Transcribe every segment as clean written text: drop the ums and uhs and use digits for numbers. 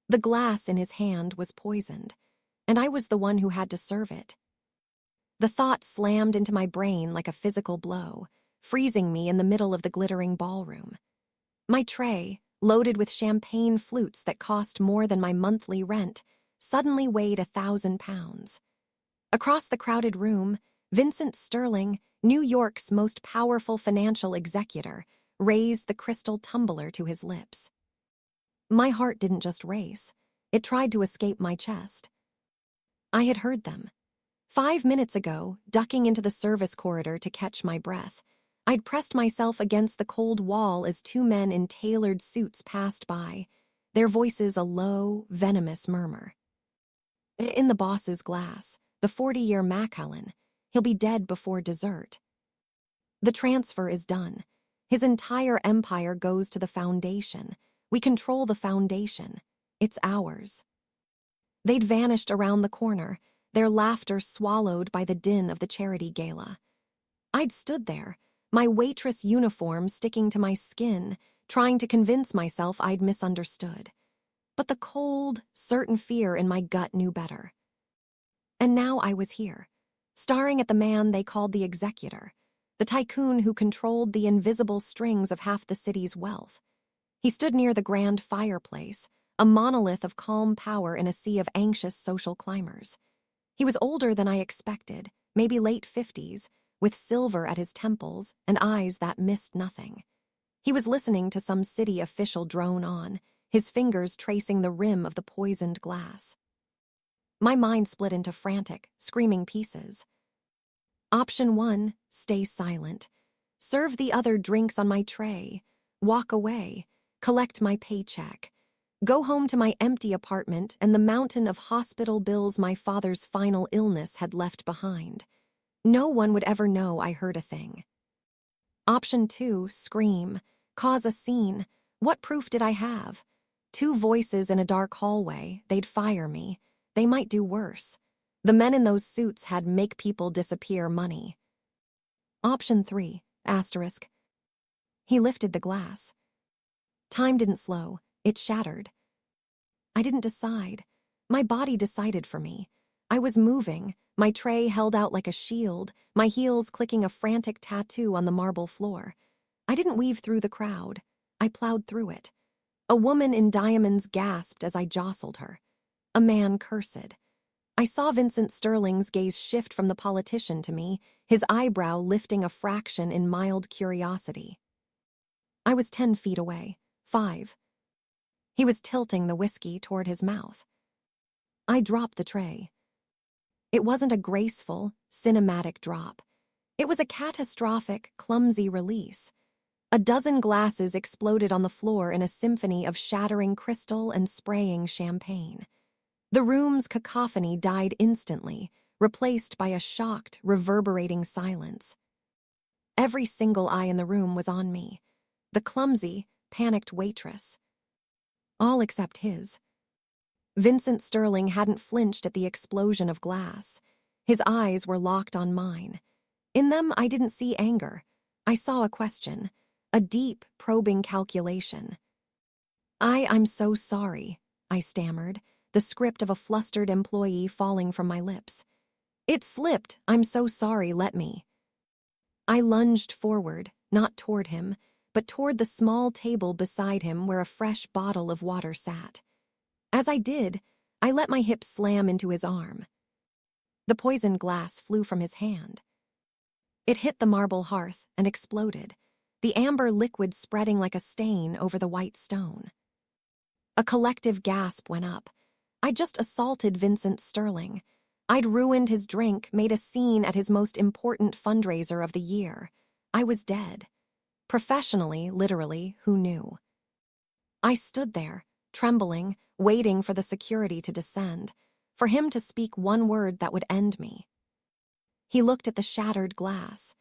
The glass in his hand was poisoned, and I was the one who had to serve it. The thought slammed into my brain like a physical blow, freezing me in the middle of the glittering ballroom. My tray, loaded with champagne flutes that cost more than my monthly rent, suddenly weighed 1,000 pounds. Across the crowded room, Vincent Sterling, New York's most powerful financial executor, raised the crystal tumbler to his lips. My heart didn't just race, it tried to escape my chest. I had heard them. 5 minutes ago, ducking into the service corridor to catch my breath, I'd pressed myself against the cold wall as two men in tailored suits passed by, their voices a low, venomous murmur. In the boss's glass, the 40-year Macallan, he'll be dead before dessert. The transfer is done. His entire empire goes to the foundation. We control the foundation. It's ours. They'd vanished around the corner, their laughter swallowed by the din of the charity gala. I'd stood there, my waitress uniform sticking to my skin, trying to convince myself I'd misunderstood. But the cold, certain fear in my gut knew better. And now I was here, staring at the man they called the executor, the tycoon who controlled the invisible strings of half the city's wealth. He stood near the grand fireplace, a monolith of calm power in a sea of anxious social climbers. He was older than I expected, maybe late 50s, with silver at his temples and eyes that missed nothing. He was listening to some city official drone on, his fingers tracing the rim of the poisoned glass. My mind split into frantic, screaming pieces. Option 1, stay silent. Serve the other drinks on my tray. Walk away. Collect my paycheck. Go home to my empty apartment and the mountain of hospital bills my father's final illness had left behind. No one would ever know I heard a thing. Option 2, scream. Cause a scene. What proof did I have? 2 voices in a dark hallway, they'd fire me. They might do worse. The men in those suits had make people disappear money. Option 3, asterisk. He lifted the glass. Time didn't slow, it shattered. I didn't decide. My body decided for me. I was moving, my tray held out like a shield, my heels clicking a frantic tattoo on the marble floor. I didn't weave through the crowd. I plowed through it. A woman in diamonds gasped as I jostled her. A man cursed. I saw Vincent Sterling's gaze shift from the politician to me, his eyebrow lifting a fraction in mild curiosity. I was 10 feet away, 5. He was tilting the whiskey toward his mouth. I dropped the tray. It wasn't a graceful, cinematic drop. It was a catastrophic, clumsy release. A dozen glasses exploded on the floor in a symphony of shattering crystal and spraying champagne. The room's cacophony died instantly, replaced by a shocked, reverberating silence. Every single eye in the room was on me, the clumsy, panicked waitress. All except his. Vincent Sterling hadn't flinched at the explosion of glass. His eyes were locked on mine. In them, I didn't see anger. I saw a question, a deep, probing calculation. I'm so sorry, I stammered, the script of a flustered employee falling from my lips. It slipped, I'm so sorry, let me. I lunged forward, not toward him, but toward the small table beside him where a fresh bottle of water sat. As I did, I let my hip slam into his arm. The poisoned glass flew from his hand. It hit the marble hearth and exploded, the amber liquid spreading like a stain over the white stone. A collective gasp went up. I'd just assaulted Vincent Sterling. I'd ruined his drink, made a scene at his most important fundraiser of the year. I was dead. Professionally, literally, who knew? I stood there, trembling, waiting for the security to descend, for him to speak one word that would end me. He looked at the shattered glass.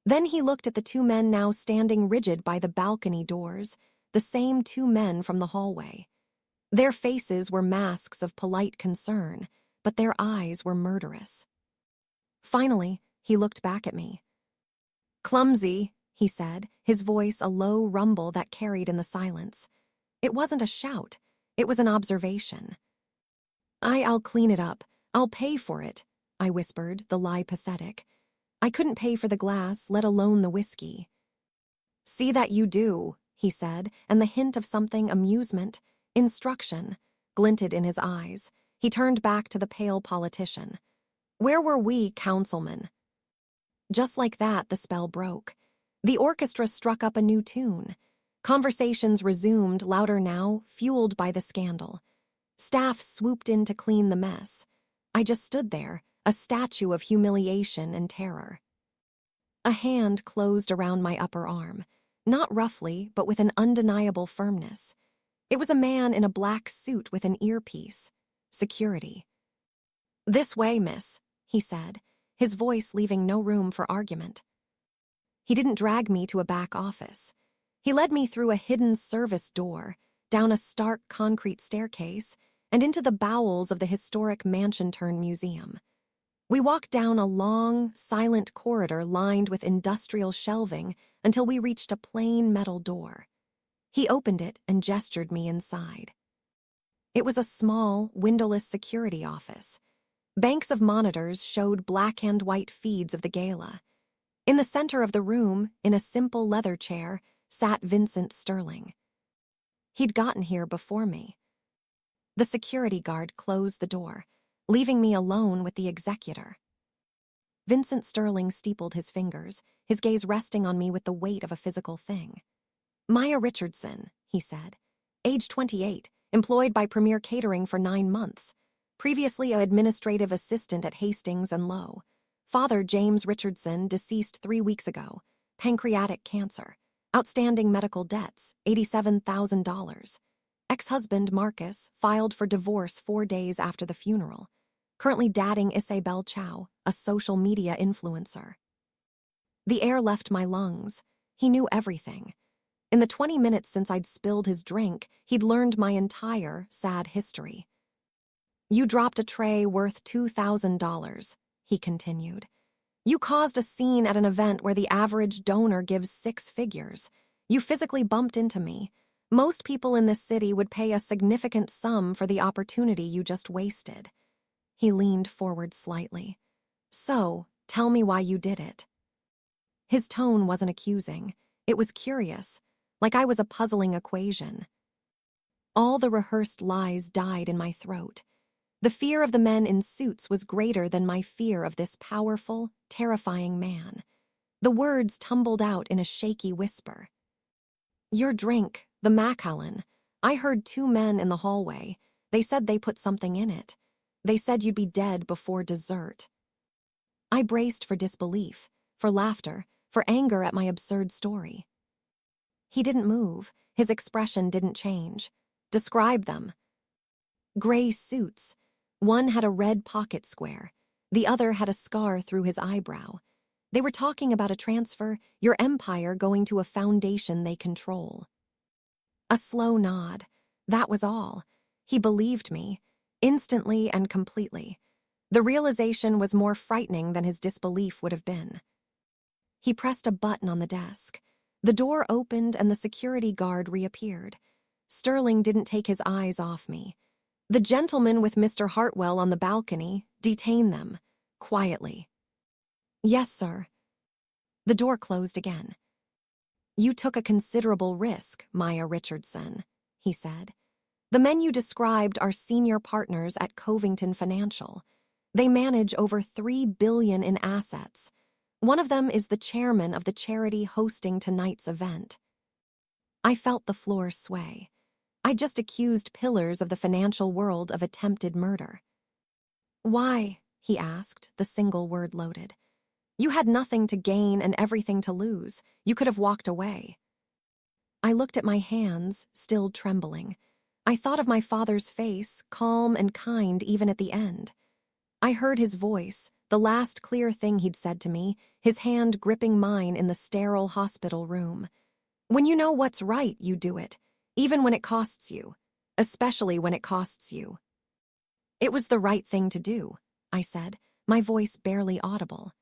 Then he looked at the 2 men now standing rigid by the balcony doors, the same 2 men from the hallway. Their faces were masks of polite concern, but their eyes were murderous. Finally, he looked back at me. Clumsy, he said, his voice a low rumble that carried in the silence. It wasn't a shout. It was an observation. I'll clean it up. I'll pay for it, I whispered, the lie pathetic. I couldn't pay for the glass, let alone the whiskey. See that you do, he said, and the hint of something amusement, instruction, glinted in his eyes. He turned back to the pale politician. Where were we, councilman? Just like that, the spell broke. The orchestra struck up a new tune. Conversations resumed, louder now, fueled by the scandal. Staff swooped in to clean the mess. I just stood there, a statue of humiliation and terror. A hand closed around my upper arm, not roughly, but with an undeniable firmness. It was a man in a black suit with an earpiece. Security. This way, miss, he said, his voice leaving no room for argument. He didn't drag me to a back office. He led me through a hidden service door, down a stark concrete staircase, and into the bowels of the historic Mansion-Turn Museum. We walked down a long, silent corridor lined with industrial shelving until we reached a plain metal door. He opened it and gestured me inside. It was a small, windowless security office. Banks of monitors showed black and white feeds of the gala. In the center of the room, in a simple leather chair, sat Vincent Sterling. He'd gotten here before me. The security guard closed the door, leaving me alone with the executor. Vincent Sterling steepled his fingers, his gaze resting on me with the weight of a physical thing. Maya Richardson, he said, age 28, employed by Premier Catering for 9 months, previously an administrative assistant at Hastings and Lowe. Father James Richardson deceased 3 weeks ago, pancreatic cancer, outstanding medical debts, $87,000. Ex-husband Marcus filed for divorce 4 days after the funeral, currently dating Isabel Chow, a social media influencer. The air left my lungs. He knew everything. In the 20 minutes since I'd spilled his drink, he'd learned my entire sad history. You dropped a tray worth $2,000, he continued. You caused a scene at an event where the average donor gives 6 figures. You physically bumped into me. Most people in this city would pay a significant sum for the opportunity you just wasted. He leaned forward slightly. So, tell me why you did it. His tone wasn't accusing. It was curious, like I was a puzzling equation. All the rehearsed lies died in my throat. The fear of the men in suits was greater than my fear of this powerful, terrifying man. The words tumbled out in a shaky whisper. Your drink, the Macallan. I heard 2 men in the hallway. They said they put something in it. They said you'd be dead before dessert. I braced for disbelief, for laughter, for anger at my absurd story. He didn't move. His expression didn't change. Describe them. Gray suits. One had a red pocket square. The other had a scar through his eyebrow. They were talking about a transfer, your empire going to a foundation they control. A slow nod. That was all. He believed me, instantly and completely. The realization was more frightening than his disbelief would have been. He pressed a button on the desk. The door opened and the security guard reappeared. Sterling didn't take his eyes off me. The gentleman with Mr. Hartwell on the balcony, detain them, quietly. Yes, sir. The door closed again. You took a considerable risk, Maya Richardson, he said. The men you described are senior partners at Covington Financial. They manage over $3 billion in assets. One of them is the chairman of the charity hosting tonight's event. I felt the floor sway. I just accused pillars of the financial world of attempted murder. Why? He asked, the single word loaded. You had nothing to gain and everything to lose. You could have walked away. I looked at my hands, still trembling. I thought of my father's face, calm and kind even at the end. I heard his voice, the last clear thing he'd said to me, his hand gripping mine in the sterile hospital room. When you know what's right, you do it, even when it costs you, especially when it costs you. It was the right thing to do, I said, my voice barely audible.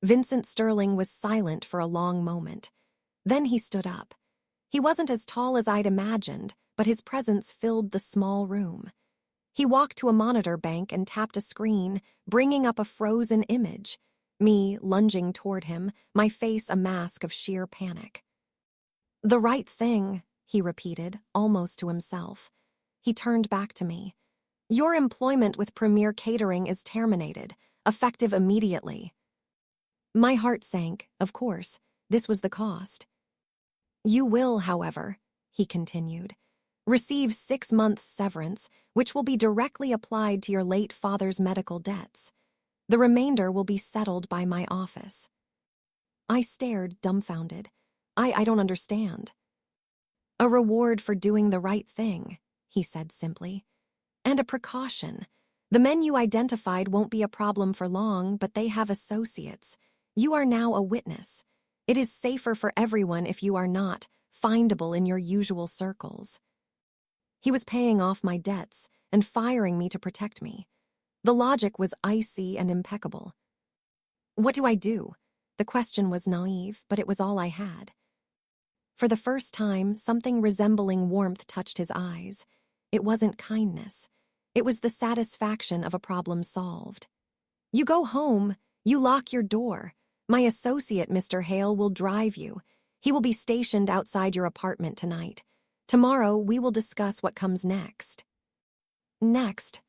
Vincent Sterling was silent for a long moment. Then he stood up. He wasn't as tall as I'd imagined, but his presence filled the small room. He walked to a monitor bank and tapped a screen, bringing up a frozen image, me lunging toward him, my face a mask of sheer panic. "The right thing," he repeated, almost to himself. He turned back to me. "Your employment with Premier Catering is terminated, effective immediately." My heart sank, of course. This was the cost. "You will, however," he continued, "receive 6 months' severance, which will be directly applied to your late father's medical debts. The remainder will be settled by my office." I stared, dumbfounded. I don't understand." "A reward for doing the right thing," he said simply. "And a precaution. The men you identified won't be a problem for long, but they have associates. You are now a witness. It is safer for everyone if you are not findable in your usual circles." He was paying off my debts and firing me to protect me. The logic was icy and impeccable. What do I do? The question was naive, but it was all I had. For the first time, something resembling warmth touched his eyes. It wasn't kindness. It was the satisfaction of a problem solved. "You go home. You lock your door. My associate, Mr. Hale, will drive you. He will be stationed outside your apartment tonight. Tomorrow, we will discuss what comes next." Next?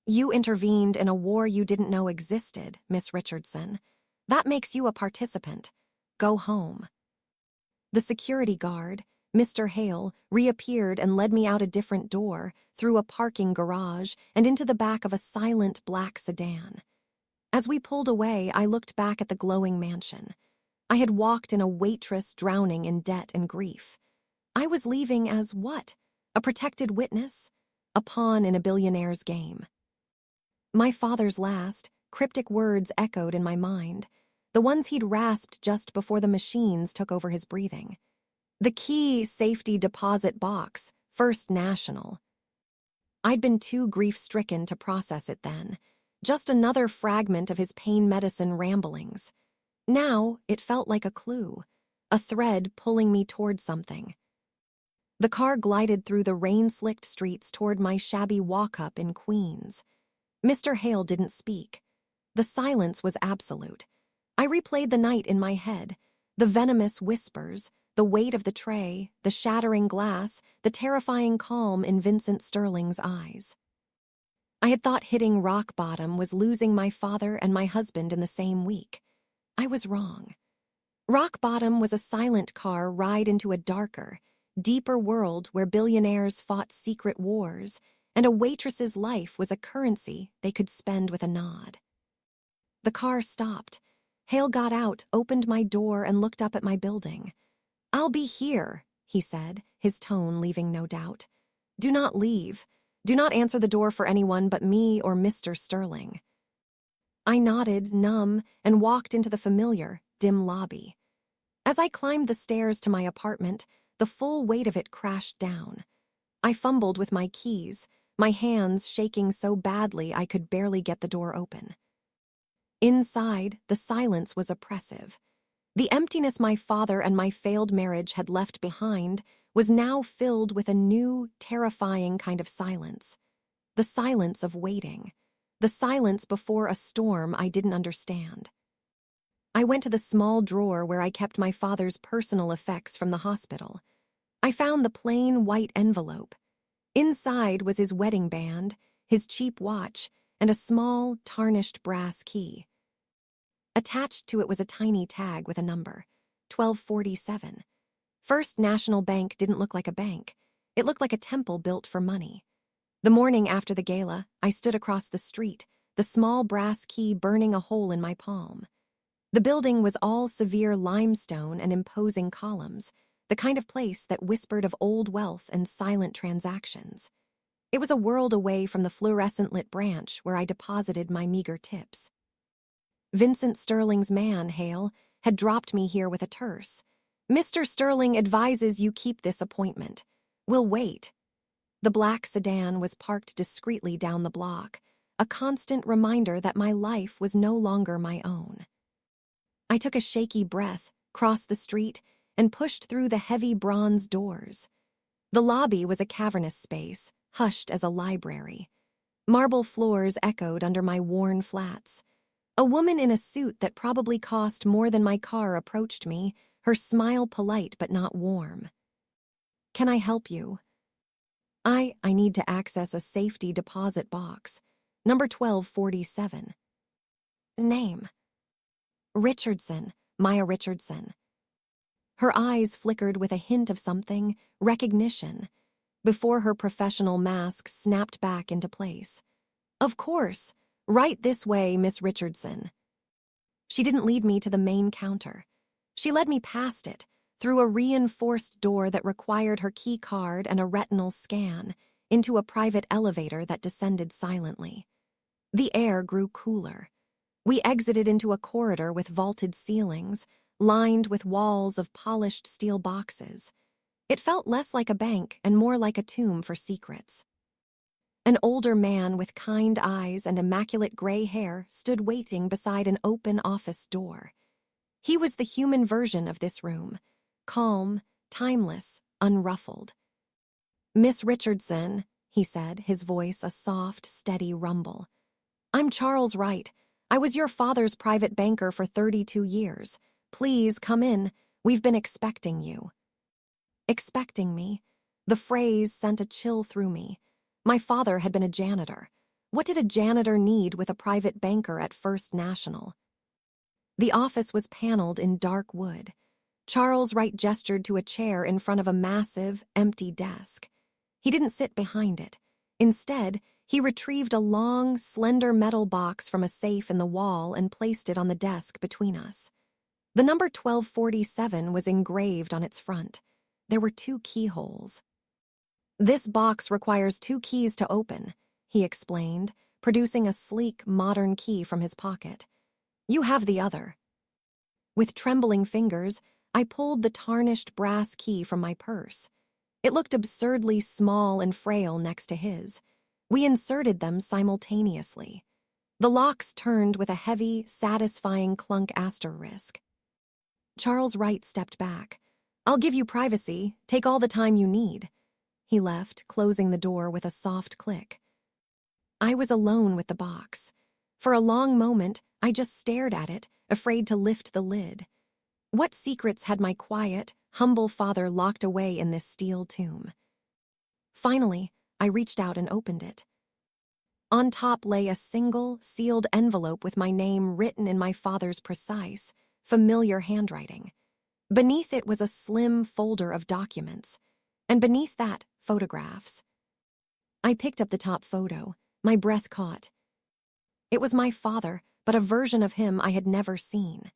"You intervened in a war you didn't know existed, Miss Richardson. That makes you a participant. Go home." The security guard, Mr. Hale, reappeared and led me out a different door, through a parking garage, and into the back of a silent black sedan. As we pulled away, I looked back at the glowing mansion. I had walked in a waitress drowning in debt and grief. I was leaving as what? A protected witness? A pawn in a billionaire's game. My father's last, cryptic words echoed in my mind, the ones he'd rasped just before the machines took over his breathing. "The key safety deposit box, First National." I'd been too grief-stricken to process it then, just another fragment of his pain medicine ramblings. Now it felt like a clue, a thread pulling me toward something. The car glided through the rain-slicked streets toward my shabby walk-up in Queens. Mr. Hale didn't speak. The silence was absolute. I replayed the night in my head, the venomous whispers, the weight of the tray, the shattering glass, the terrifying calm in Vincent Sterling's eyes. I had thought hitting rock bottom was losing my father and my husband in the same week. I was wrong. Rock bottom was a silent car ride into a darker, deeper world where billionaires fought secret wars, and a waitress's life was a currency they could spend with a nod. The car stopped. Hale got out, opened my door, and looked up at my building. "I'll be here," he said, his tone leaving no doubt. "Do not leave. Do not answer the door for anyone but me or Mr. Sterling." I nodded, numb, and walked into the familiar, dim lobby. As I climbed the stairs to my apartment, the full weight of it crashed down. I fumbled with my keys, my hands shaking so badly I could barely get the door open. Inside, the silence was oppressive. The emptiness my father and my failed marriage had left behind was now filled with a new, terrifying kind of silence. The silence of waiting. The silence before a storm I didn't understand. I went to the small drawer where I kept my father's personal effects from the hospital. I found the plain white envelope. Inside was his wedding band, his cheap watch, and a small, tarnished brass key. Attached to it was a tiny tag with a number, 1247. First National Bank didn't look like a bank. It looked like a temple built for money. The morning after the gala, I stood across the street, the small brass key burning a hole in my palm. The building was all severe limestone and imposing columns, the kind of place that whispered of old wealth and silent transactions. It was a world away from the fluorescent-lit branch where I deposited my meager tips. Vincent Sterling's man, Hale, had dropped me here with a terse. "Mr. Sterling advises you keep this appointment. We'll wait." The black sedan was parked discreetly down the block, a constant reminder that my life was no longer my own. I took a shaky breath, crossed the street, and pushed through the heavy bronze doors. The lobby was a cavernous space, hushed as a library. Marble floors echoed under my worn flats. A woman in a suit that probably cost more than my car approached me, her smile polite but not warm. "Can I help you?" I need to access a safety deposit box. Number 1247. Name: Richardson, Maya Richardson. Her eyes flickered with a hint of something, recognition, before her professional mask snapped back into place. "Of course. Right this way, Miss Richardson." She didn't lead me to the main counter. She led me past it, through a reinforced door that required her key card and a retinal scan, into a private elevator that descended silently. The air grew cooler. We exited into a corridor with vaulted ceilings, lined with walls of polished steel boxes. It felt less like a bank and more like a tomb for secrets. An older man with kind eyes and immaculate gray hair stood waiting beside an open office door. He was the human version of this room, calm, timeless, unruffled. "Miss Richardson," he said, his voice a soft, steady rumble. "I'm Charles Wright. I was your father's private banker for 32 years. Please come in. We've been expecting you." Expecting me? The phrase sent a chill through me. My father had been a janitor. What did a janitor need with a private banker at First National? The office was paneled in dark wood. Charles Wright gestured to a chair in front of a massive, empty desk. He didn't sit behind it. Instead, he retrieved a long, slender metal box from a safe in the wall and placed it on the desk between us. The number 1247 was engraved on its front. There were 2 keyholes. "This box requires 2 keys to open," he explained, producing a sleek, modern key from his pocket. "You have the other." With trembling fingers, I pulled the tarnished brass key from my purse. It looked absurdly small and frail next to his. We inserted them simultaneously. The locks turned with a heavy, satisfying clunk asterisk. Charles Wright stepped back. "I'll give you privacy. Take all the time you need." He left, closing the door with a soft click. I was alone with the box. For a long moment, I just stared at it, afraid to lift the lid. What secrets had my quiet, humble father locked away in this steel tomb? Finally, I reached out and opened it. On top lay a single, sealed envelope with my name written in my father's precise, familiar handwriting. Beneath it was a slim folder of documents, and beneath that, photographs. I picked up the top photo. My breath caught. It was my father, but a version of him I had never seen.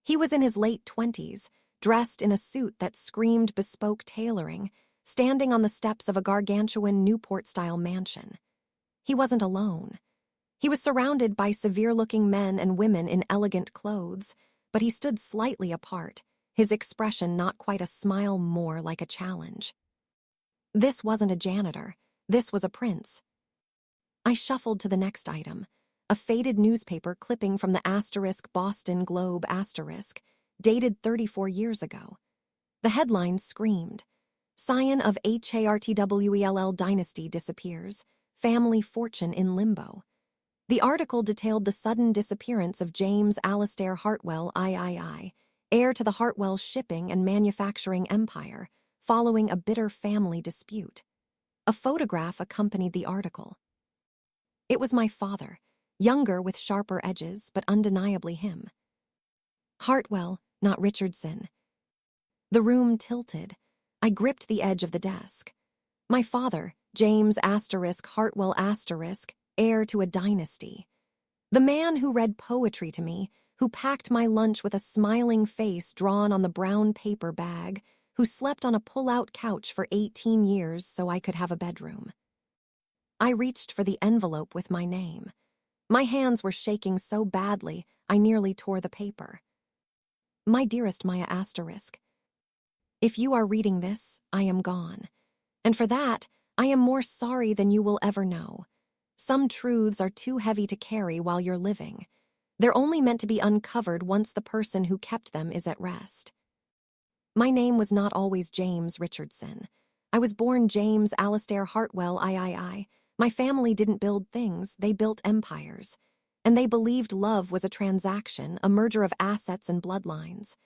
He was in his late 20s, dressed in a suit that screamed bespoke tailoring, standing on the steps of a gargantuan Newport-style mansion. He wasn't alone. He was surrounded by severe-looking men and women in elegant clothes, but he stood slightly apart, his expression not quite a smile, more like a challenge. This wasn't a janitor. This was a prince. I shuffled to the next item, a faded newspaper clipping from the asterisk Boston Globe asterisk, dated 34 years ago. The headline screamed, "Scion of Hartwell dynasty disappears, family fortune in limbo." The article detailed the sudden disappearance of James Alistair Hartwell III, heir to the Hartwell shipping and manufacturing empire, following a bitter family dispute. A photograph accompanied the article. It was my father, younger with sharper edges, but undeniably him. Hartwell, not Richardson. The room tilted. I gripped the edge of the desk. My father, James Hartwell asterisk, heir to a dynasty. The man who read poetry to me, who packed my lunch with a smiling face drawn on the brown paper bag, who slept on a pull-out couch for 18 years so I could have a bedroom. I reached for the envelope with my name. My hands were shaking so badly, I nearly tore the paper. "My dearest Maya asterisk, if you are reading this, I am gone. And for that, I am more sorry than you will ever know. Some truths are too heavy to carry while you're living. They're only meant to be uncovered once the person who kept them is at rest." My name was not always James Richardson. I was born James Hartwell III. My family didn't build things, they built empires. And they believed love was a transaction, a merger of assets and bloodlines.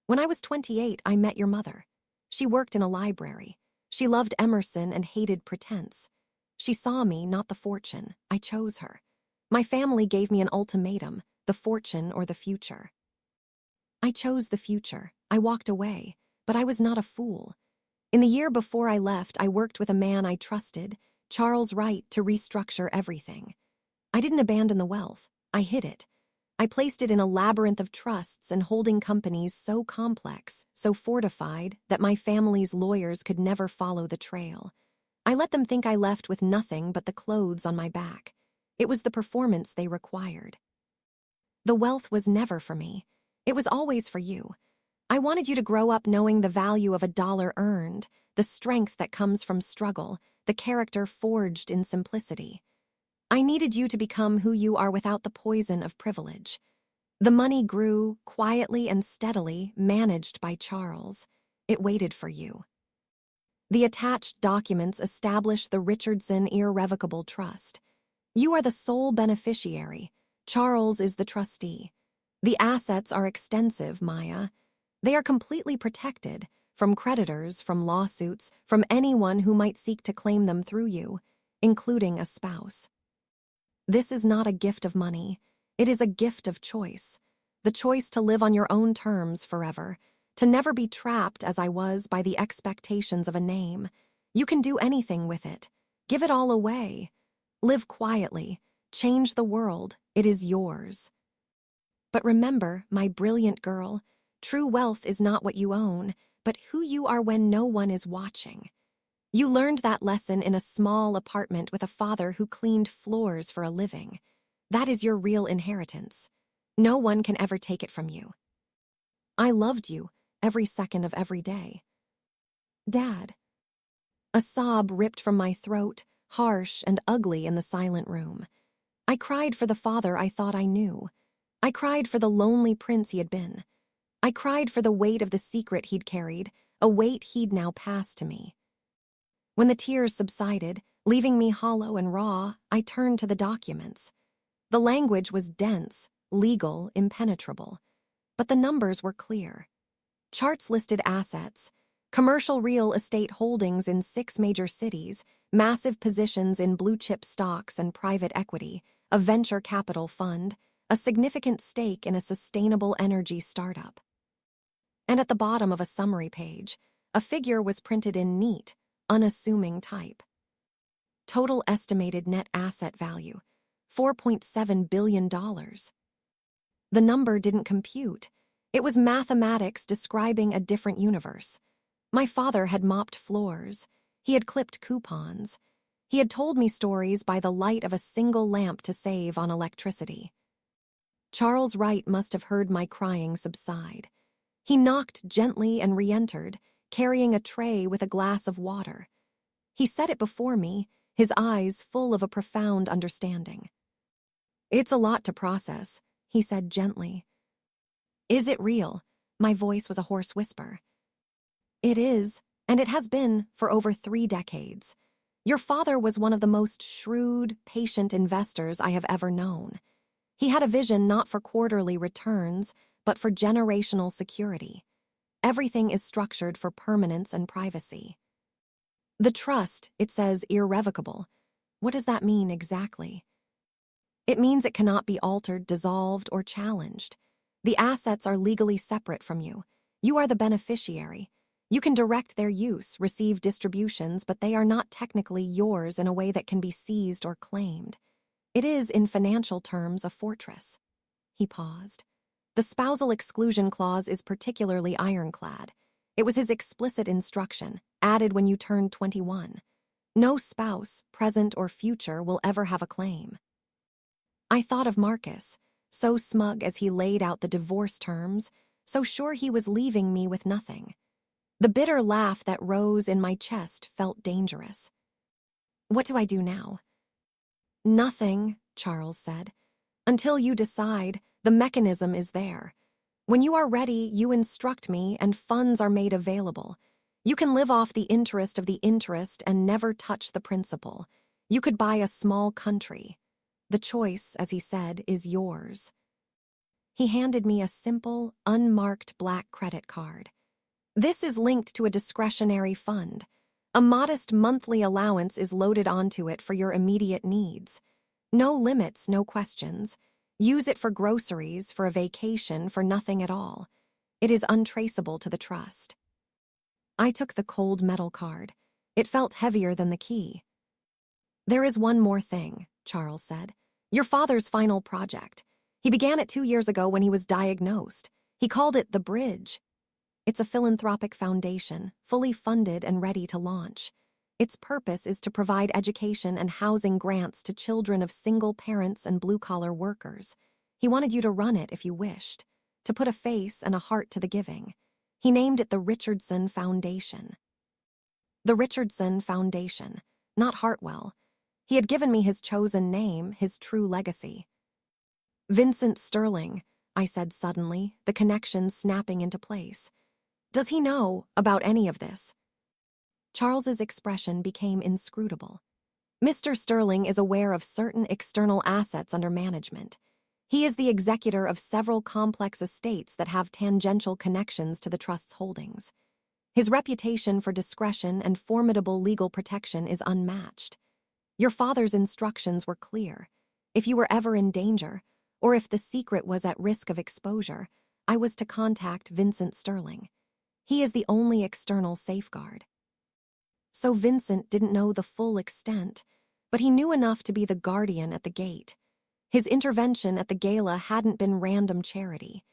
When I was 28, I met your mother. She worked in a library. She loved Emerson and hated pretense. She saw me, not the fortune. I chose her. My family gave me an ultimatum, the fortune or the future. I chose the future. I walked away, but I was not a fool. In the year before I left, I worked with a man I trusted, Charles Wright, to restructure everything. I didn't abandon the wealth. I hid it. I placed it in a labyrinth of trusts and holding companies so complex, so fortified, that my family's lawyers could never follow the trail. I let them think I left with nothing but the clothes on my back. It was the performance they required. The wealth was never for me. It was always for you. I wanted you to grow up knowing the value of a dollar earned, the strength that comes from struggle, the character forged in simplicity. I needed you to become who you are without the poison of privilege. The money grew, quietly and steadily, managed by Charles. It waited for you. The attached documents establish the Richardson Irrevocable Trust. You are the sole beneficiary. Charles is the trustee. The assets are extensive, Maya. They are completely protected, from creditors, from lawsuits, from anyone who might seek to claim them through you, including a spouse. This is not a gift of money. It is a gift of choice. The choice to live on your own terms forever, to never be trapped, as I was, by the expectations of a name. You can do anything with it. Give it all away. Live quietly. Change the world. It is yours. But remember, my brilliant girl, true wealth is not what you own, but who you are when no one is watching. You learned that lesson in a small apartment with a father who cleaned floors for a living. That is your real inheritance. No one can ever take it from you. I loved you every second of every day. Dad. A sob ripped from my throat, harsh and ugly in the silent room. I cried for the father I thought I knew. I cried for the lonely prince he had been. I cried for the weight of the secret he'd carried, a weight he'd now passed to me. When the tears subsided, leaving me hollow and raw, I turned to the documents. The language was dense, legal, impenetrable. But the numbers were clear. Charts listed assets, commercial real estate holdings in 6 major cities, massive positions in blue-chip stocks and private equity, a venture capital fund, a significant stake in a sustainable energy startup. And at the bottom of a summary page, a figure was printed in neat, unassuming type. Total estimated net asset value, $4.7 billion. The number didn't compute. It was mathematics describing a different universe. My father had mopped floors. He had clipped coupons. He had told me stories by the light of a single lamp to save on electricity. Charles Wright must have heard my crying subside. He knocked gently and re-entered, carrying a tray with a glass of water. He set it before me, his eyes full of a profound understanding. "It's a lot to process," he said gently. "Is it real?" My voice was a hoarse whisper. "It is, and it has been for over 3 decades. Your father was one of the most shrewd, patient investors I have ever known. He had a vision not for quarterly returns, but for generational security. Everything is structured for permanence and privacy. The trust, it says irrevocable. What does that mean exactly? It means it cannot be altered, dissolved, or challenged. The assets are legally separate from you. You are the beneficiary. You can direct their use, receive distributions, but they are not technically yours in a way that can be seized or claimed. It is, in financial terms, a fortress." He paused. The spousal exclusion clause is particularly ironclad. It was his explicit instruction, added when you turned 21. No spouse, present or future, will ever have a claim. I thought of Marcus, so smug as he laid out the divorce terms, so sure he was leaving me with nothing. The bitter laugh that rose in my chest felt dangerous. "What do I do now?" "Nothing," Charles said. "Until you decide, the mechanism is there. When you are ready, you instruct me and funds are made available. You can live off the interest of the interest and never touch the principal. You could buy a small country. The choice, as he said, is yours. He handed me a simple, unmarked black credit card. This is linked to a discretionary fund. A modest monthly allowance is loaded onto it for your immediate needs. No limits, no questions. Use it for groceries, for a vacation, for nothing at all. It is untraceable to the trust. I took the cold metal card. It felt heavier than the key. There is one more thing, Charles said. Your father's final project. He began it 2 years ago when he was diagnosed. He called it The Bridge. It's a philanthropic foundation, fully funded and ready to launch. Its purpose is to provide education and housing grants to children of single parents and blue-collar workers. He wanted you to run it if you wished, to put a face and a heart to the giving. He named it the Richardson Foundation. The Richardson Foundation, not Hartwell. He had given me his chosen name, his true legacy. Vincent Sterling, I said suddenly, the connection snapping into place. Does he know about any of this? Charles's expression became inscrutable. Mr. Sterling is aware of certain external assets under management. He is the executor of several complex estates that have tangential connections to the trust's holdings. His reputation for discretion and formidable legal protection is unmatched. Your father's instructions were clear. If you were ever in danger, or if the secret was at risk of exposure, I was to contact Vincent Sterling. He is the only external safeguard. So Vincent didn't know the full extent, but he knew enough to be the guardian at the gate. His intervention at the gala hadn't been random charity.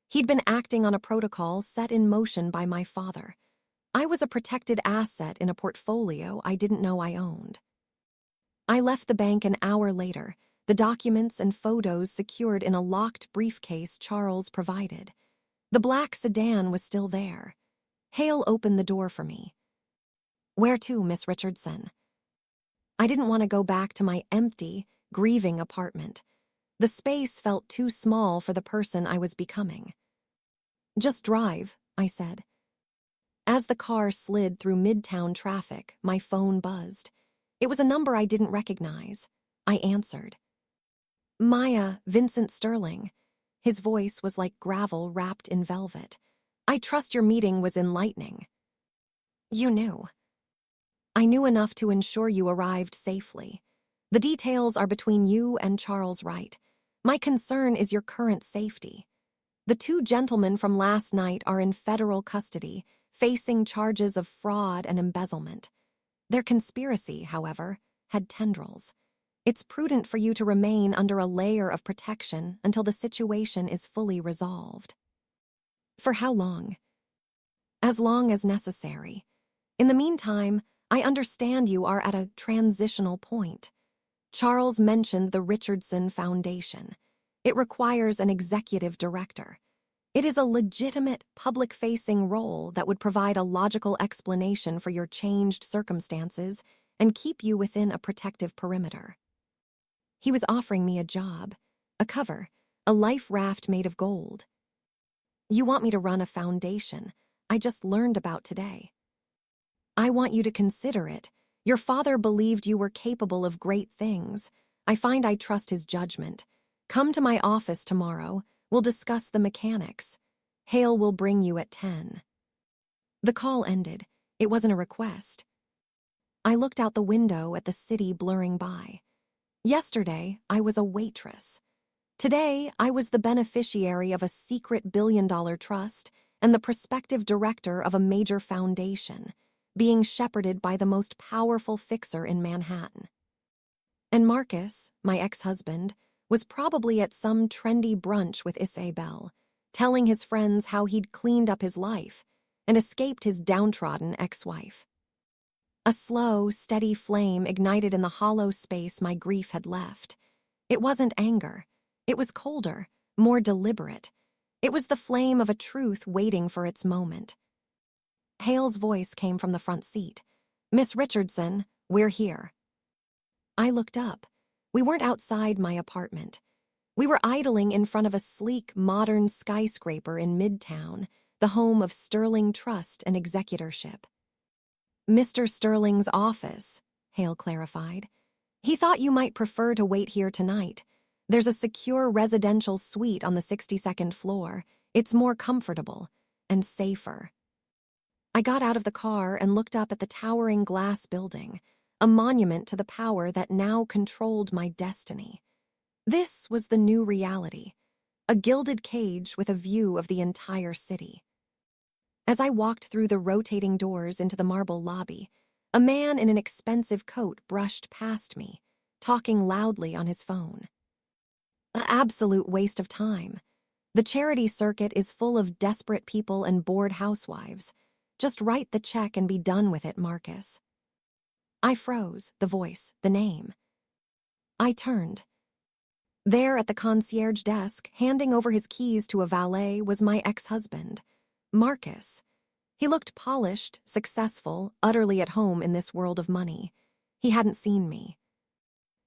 He'd been acting on a protocol set in motion by my father. I was a protected asset in a portfolio I didn't know I owned. I left the bank an hour later, the documents and photos secured in a locked briefcase Charles provided. The black sedan was still there. Hale opened the door for me. Where to, Miss Richardson? I didn't want to go back to my empty, grieving apartment. The space felt too small for the person I was becoming. Just drive, I said. As the car slid through midtown traffic, my phone buzzed. It was a number I didn't recognize. I answered. Maya, Vincent Sterling. His voice was like gravel wrapped in velvet. I trust your meeting was enlightening. You knew. I knew enough to ensure you arrived safely. The details are between you and Charles Wright. My concern is your current safety. The 2 gentlemen from last night are in federal custody, facing charges of fraud and embezzlement. Their conspiracy, however, had tendrils. It's prudent for you to remain under a layer of protection until the situation is fully resolved. For how long? As long as necessary. In the meantime, I understand you are at a transitional point. Charles mentioned the Richardson Foundation. It requires an executive director. It is a legitimate, public-facing role that would provide a logical explanation for your changed circumstances and keep you within a protective perimeter. He was offering me a job, a cover, a life raft made of gold. You want me to run a foundation I just learned about today. I want you to consider it. Your father believed you were capable of great things. I find I trust his judgment. Come to my office tomorrow. We'll discuss the mechanics. Hale will bring you at 10. The call ended. It wasn't a request. I looked out the window at the city blurring by. Yesterday, I was a waitress. Today, I was the beneficiary of a secret billion-dollar trust and the prospective director of a major foundation, being shepherded by the most powerful fixer in Manhattan. And Marcus, my ex-husband, was probably at some trendy brunch with Isabel, telling his friends how he'd cleaned up his life and escaped his downtrodden ex-wife. A slow, steady flame ignited in the hollow space my grief had left. It wasn't anger. It was colder, more deliberate. It was the flame of a truth waiting for its moment. Hale's voice came from the front seat. Miss Richardson, we're here. I looked up. We weren't outside my apartment. We were idling in front of a sleek, modern skyscraper in Midtown, the home of Sterling Trust and Executorship. Mr. Sterling's office, Hale clarified. He thought you might prefer to wait here tonight. There's a secure residential suite on the 62nd floor. It's more comfortable and safer. I got out of the car and looked up at the towering glass building, a monument to the power that now controlled my destiny. This was the new reality, a gilded cage with a view of the entire city. As I walked through the rotating doors into the marble lobby, a man in an expensive coat brushed past me, talking loudly on his phone. An absolute waste of time. The charity circuit is full of desperate people and bored housewives. Just write the check and be done with it, Marcus. I froze, the voice, the name. I turned. There at the concierge desk, handing over his keys to a valet, was my ex-husband, Marcus. He looked polished, successful, utterly at home in this world of money. He hadn't seen me.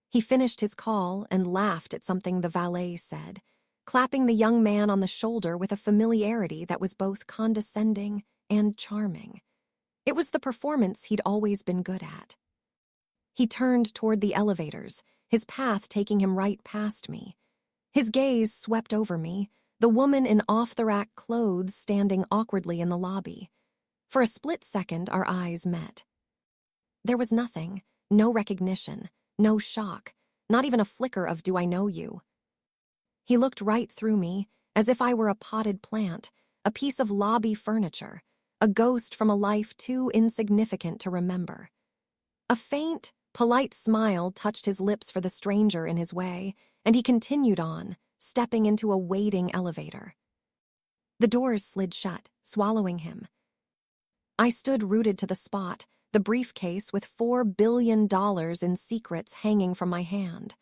He finished his call and laughed at something the valet said, clapping the young man on the shoulder with a familiarity that was both condescending and charming. It was the performance he'd always been good at. He turned toward the elevators, his path taking him right past me. His gaze swept over me, the woman in off-the-rack clothes standing awkwardly in the lobby. For a split second, our eyes met. There was nothing, no recognition, no shock, not even a flicker of "do I know you?" He looked right through me, as if I were a potted plant, a piece of lobby furniture, a ghost from a life too insignificant to remember. A faint, polite smile touched his lips for the stranger in his way, and he continued on, stepping into a waiting elevator. The doors slid shut, swallowing him. I stood rooted to the spot, the briefcase with $4 billion in secrets hanging from my hand.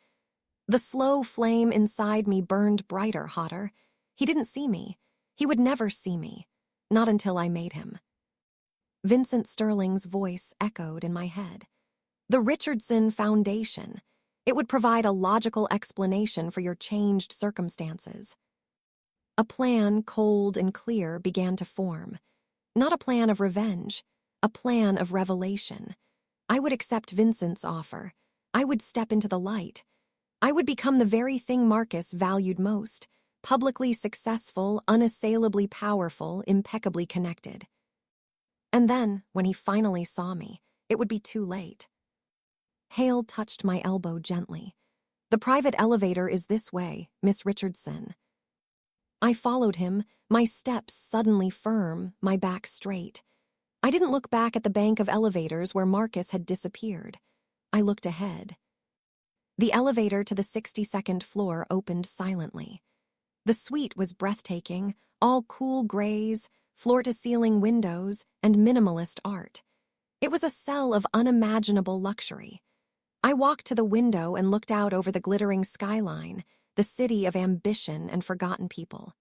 The slow flame inside me burned brighter, hotter. He didn't see me. He would never see me. Not until I made him. Vincent Sterling's voice echoed in my head. The Richardson Foundation. It would provide a logical explanation for your changed circumstances. A plan, cold and clear, began to form. Not a plan of revenge, a plan of revelation. I would accept Vincent's offer. I would step into the light. I would become the very thing Marcus valued most, publicly successful, unassailably powerful, impeccably connected. And then, when he finally saw me, it would be too late. Hale touched my elbow gently. The private elevator is this way, Miss Richardson. I followed him, my steps suddenly firm, my back straight. I didn't look back at the bank of elevators where Marcus had disappeared. I looked ahead. The elevator to the 62nd floor opened silently. The suite was breathtaking, all cool grays, floor-to-ceiling windows, and minimalist art. It was a cell of unimaginable luxury. I walked to the window and looked out over the glittering skyline, the city of ambition and forgotten people.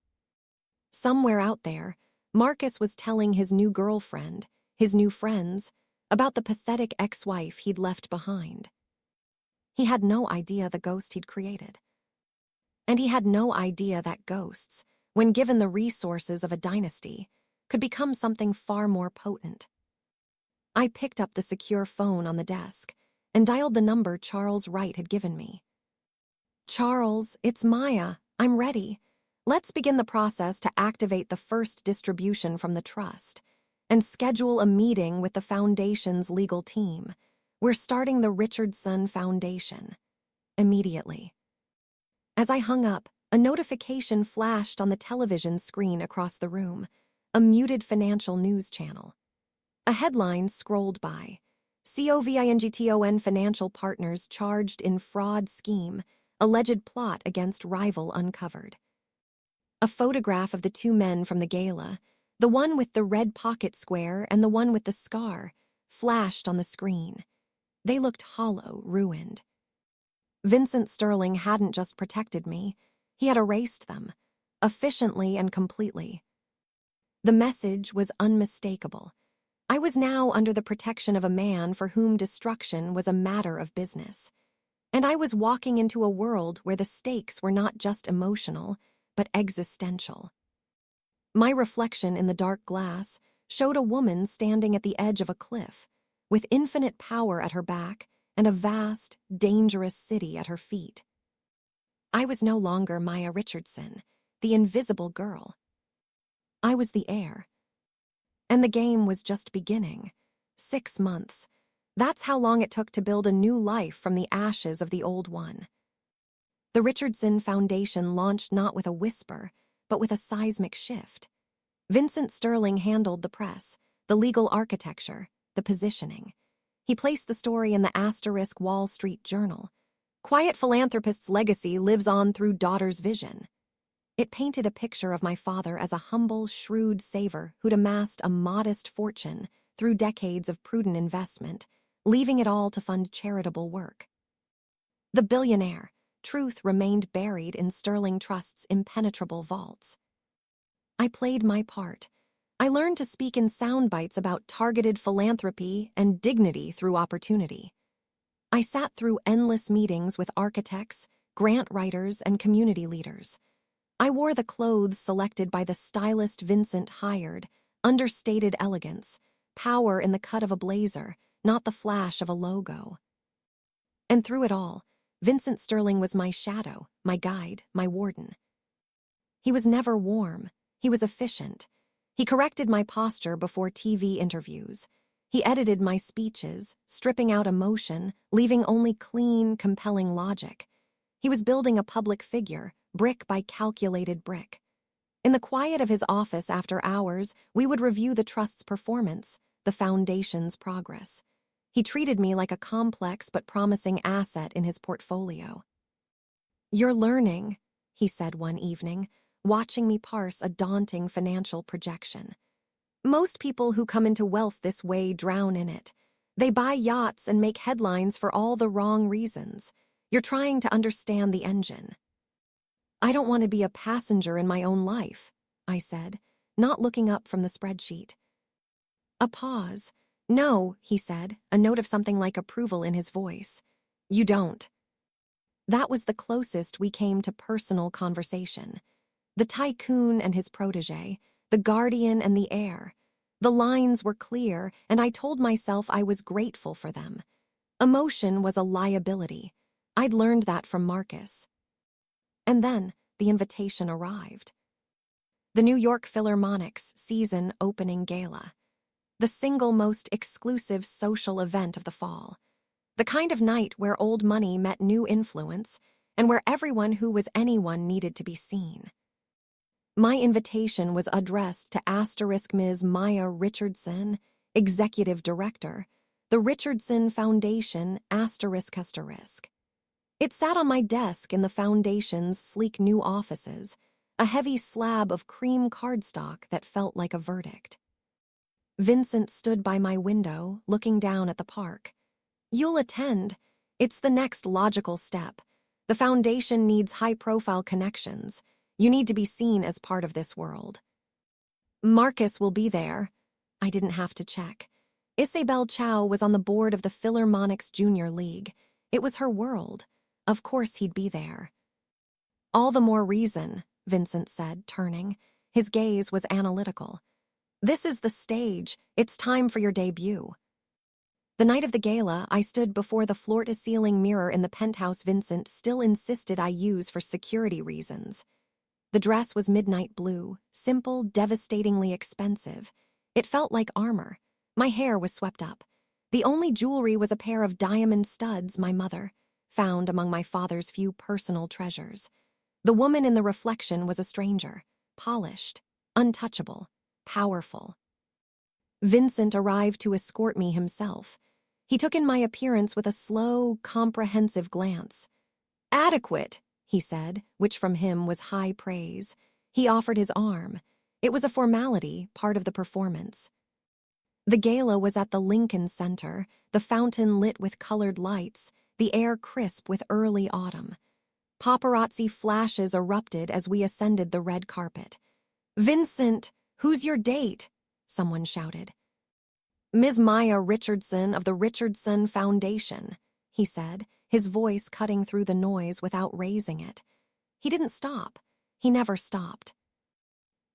Somewhere out there, Marcus was telling his new girlfriend, his new friends, about the pathetic ex-wife he'd left behind. He had no idea the ghost he'd created. And he had no idea that ghosts, when given the resources of a dynasty, could become something far more potent. I picked up the secure phone on the desk and dialed the number Charles Wright had given me. Charles, it's Maya. I'm ready. Let's begin the process to activate the first distribution from the trust and schedule a meeting with the Foundation's legal team. We're starting the Richardson Foundation. Immediately. As I hung up, a notification flashed on the television screen across the room, a muted financial news channel. A headline scrolled by. COVINGTON Financial Partners charged in fraud scheme, alleged plot against rival uncovered. A photograph of the two men from the gala, the one with the red pocket square and the one with the scar, flashed on the screen. They looked hollow, ruined. Vincent Sterling hadn't just protected me, he had erased them, efficiently and completely. The message was unmistakable. I was now under the protection of a man for whom destruction was a matter of business. And I was walking into a world where the stakes were not just emotional, but existential. My reflection in the dark glass showed a woman standing at the edge of a cliff, with infinite power at her back and a vast, dangerous city at her feet. I was no longer Maya Richardson, the invisible girl. I was the heir. And the game was just beginning. 6 months. That's how long it took to build a new life from the ashes of the old one. The Richardson Foundation launched not with a whisper, but with a seismic shift. Vincent Sterling handled the press, the legal architecture, the positioning. He placed the story in the * Wall Street Journal. Quiet philanthropist's legacy lives on through daughter's vision. It painted a picture of my father as a humble, shrewd saver who'd amassed a modest fortune through decades of prudent investment, leaving it all to fund charitable work. The billionaire, truth remained buried in Sterling Trust's impenetrable vaults. I played my part. I learned to speak in sound bites about targeted philanthropy and dignity through opportunity. I sat through endless meetings with architects, grant writers, and community leaders. I wore the clothes selected by the stylist Vincent hired, understated elegance, power in the cut of a blazer, not the flash of a logo. And through it all, Vincent Sterling was my shadow, my guide, my warden. He was never warm. He was efficient. He corrected my posture before TV interviews. He edited my speeches, stripping out emotion, leaving only clean, compelling logic. He was building a public figure, brick by calculated brick. In the quiet of his office after hours, we would review the trust's performance, the foundation's progress. He treated me like a complex but promising asset in his portfolio. "You're learning," he said one evening, watching me parse a daunting financial projection. "Most people who come into wealth this way drown in it. They buy yachts and make headlines for all the wrong reasons. You're trying to understand the engine." "I don't want to be a passenger in my own life," I said, not looking up from the spreadsheet. A pause. "No," he said, a note of something like approval in his voice. "You don't." That was the closest we came to personal conversation. The tycoon and his protege, the guardian and the heir. The lines were clear, and I told myself I was grateful for them. Emotion was a liability. I'd learned that from Marcus. And then the invitation arrived. The New York Philharmonic's season opening gala. The single most exclusive social event of the fall. The kind of night where old money met new influence, and where everyone who was anyone needed to be seen. My invitation was addressed to Ms. Maya Richardson, Executive Director, the Richardson Foundation ***. It sat on my desk in the Foundation's sleek new offices, a heavy slab of cream cardstock that felt like a verdict. Vincent stood by my window, looking down at the park. "You'll attend. It's the next logical step. The Foundation needs high-profile connections. You need to be seen as part of this world." "Marcus will be there." I didn't have to check. Isabel Chow was on the board of the Philharmonic's Junior League. It was her world. Of course he'd be there. "All the more reason," Vincent said, turning. His gaze was analytical. "This is the stage. It's time for your debut." The night of the gala, I stood before the floor-to-ceiling mirror in the penthouse Vincent still insisted I use for security reasons. The dress was midnight blue, simple, devastatingly expensive. It felt like armor. My hair was swept up. The only jewelry was a pair of diamond studs my mother found among my father's few personal treasures. The woman in the reflection was a stranger, polished, untouchable, powerful. Vincent arrived to escort me himself. He took in my appearance with a slow, comprehensive glance. "Adequate," he said, which from him was high praise. He offered his arm. It was a formality, part of the performance. The gala was at the Lincoln Center, the fountain lit with colored lights, the air crisp with early autumn. Paparazzi flashes erupted as we ascended the red carpet. "Vincent, who's your date?" someone shouted. "Ms. Maya Richardson of the Richardson Foundation," he said, his voice cutting through the noise without raising it. He didn't stop. He never stopped.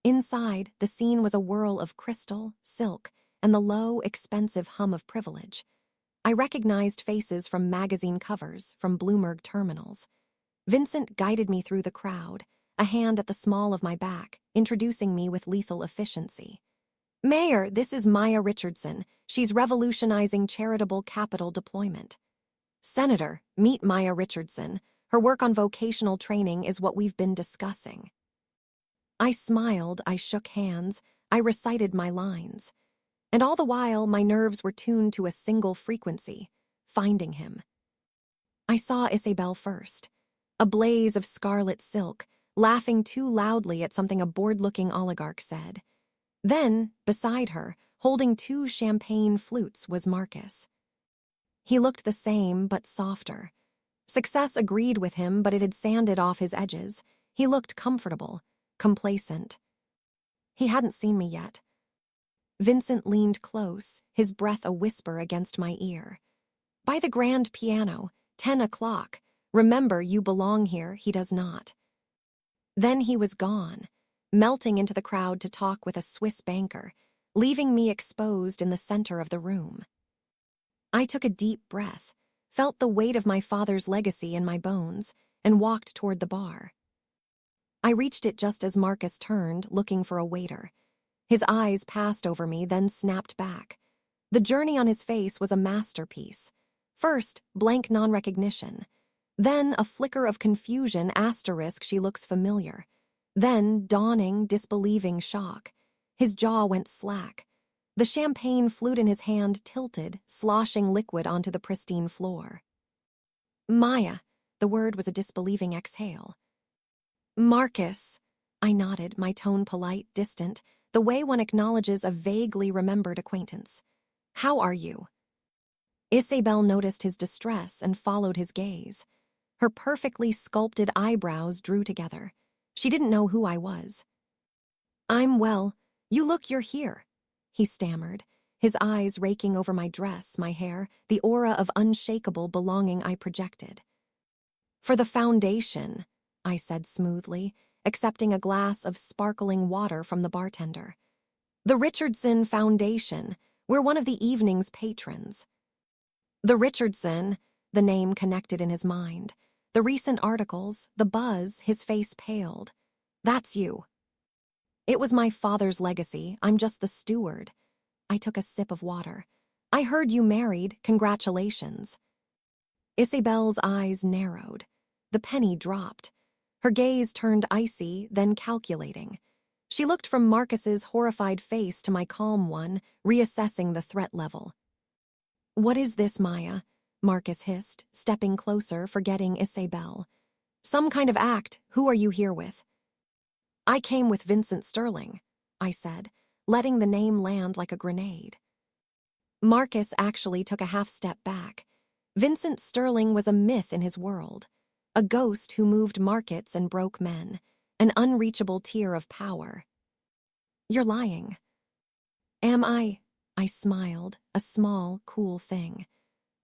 Inside, the scene was a whirl of crystal, silk, and the low, expensive hum of privilege. I recognized faces from magazine covers, from Bloomberg terminals. Vincent guided me through the crowd, a hand at the small of my back, introducing me with lethal efficiency. "Mayor, this is Maya Richardson. She's revolutionizing charitable capital deployment." "Senator, meet Maya Richardson. Her work on vocational training is what we've been discussing." I smiled, I shook hands, I recited my lines. And all the while, my nerves were tuned to a single frequency: finding him. I saw Isabel first, a blaze of scarlet silk, laughing too loudly at something a bored-looking oligarch said. Then, beside her, holding two champagne flutes, was Marcus. He looked the same, but softer. Success agreed with him, but it had sanded off his edges. He looked comfortable, complacent. He hadn't seen me yet. Vincent leaned close, his breath a whisper against my ear. "By the grand piano, 10 o'clock. Remember, you belong here, he does not." Then he was gone, melting into the crowd to talk with a Swiss banker, leaving me exposed in the center of the room. I took a deep breath, felt the weight of my father's legacy in my bones, and walked toward the bar. I reached it just as Marcus turned, looking for a waiter. His eyes passed over me, then snapped back. The journey on his face was a masterpiece. First, blank non-recognition. Then, a flicker of confusion, asterisk, she looks familiar. Then, dawning, disbelieving shock. His jaw went slack. The champagne flute in his hand tilted, sloshing liquid onto the pristine floor. "Maya," the word was a disbelieving exhale. "Marcus," I nodded, my tone polite, distant, the way one acknowledges a vaguely remembered acquaintance. "How are you?" Isabel noticed his distress and followed his gaze. Her perfectly sculpted eyebrows drew together. She didn't know who I was. "I'm well. You're here," he stammered, his eyes raking over my dress, my hair, the aura of unshakable belonging I projected. "For the foundation," I said smoothly, accepting a glass of sparkling water from the bartender. "The Richardson Foundation. We're one of the evening's patrons." The Richardson, the name connected in his mind. The recent articles, the buzz, his face paled. "That's you." "It was my father's legacy. I'm just the steward." I took a sip of water. "I heard you married. Congratulations." Isabel's eyes narrowed. The penny dropped. Her gaze turned icy, then calculating. She looked from Marcus's horrified face to my calm one, reassessing the threat level. "What is this, Maya?" Marcus hissed, stepping closer, forgetting Isabel. "Some kind of act. Who are you here with?" "I came with Vincent Sterling," I said, letting the name land like a grenade. Marcus actually took a half step back. Vincent Sterling was a myth in his world, a ghost who moved markets and broke men, an unreachable tier of power. "You're lying." "Am I?" I smiled, a small, cool thing.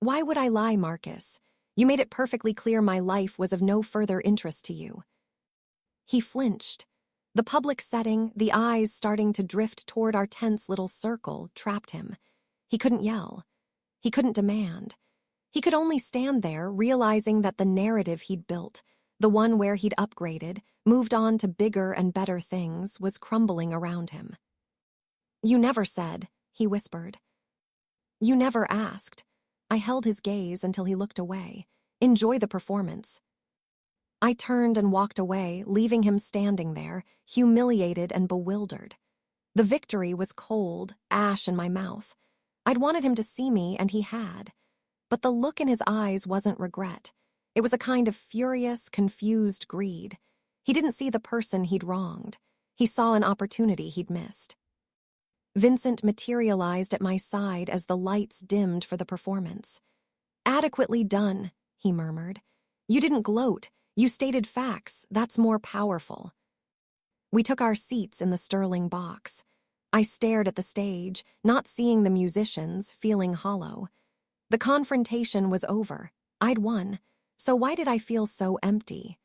"Why would I lie, Marcus? You made it perfectly clear my life was of no further interest to you." He flinched. The public setting, the eyes starting to drift toward our tense little circle, trapped him. He couldn't yell. He couldn't demand. He could only stand there, realizing that the narrative he'd built, the one where he'd upgraded, moved on to bigger and better things, was crumbling around him. "You never said," he whispered. "You never asked." I held his gaze until he looked away. "Enjoy the performance." I turned and walked away, leaving him standing there, humiliated and bewildered. The victory was cold, ash in my mouth. I'd wanted him to see me, and he had. But the look in his eyes wasn't regret. It was a kind of furious, confused greed. He didn't see the person he'd wronged. He saw an opportunity he'd missed. Vincent materialized at my side as the lights dimmed for the performance. "Adequately done," he murmured. "You didn't gloat. You stated facts. That's more powerful." We took our seats in the Sterling box. I stared at the stage, not seeing the musicians, feeling hollow. The confrontation was over. I'd won. So why did I feel so empty?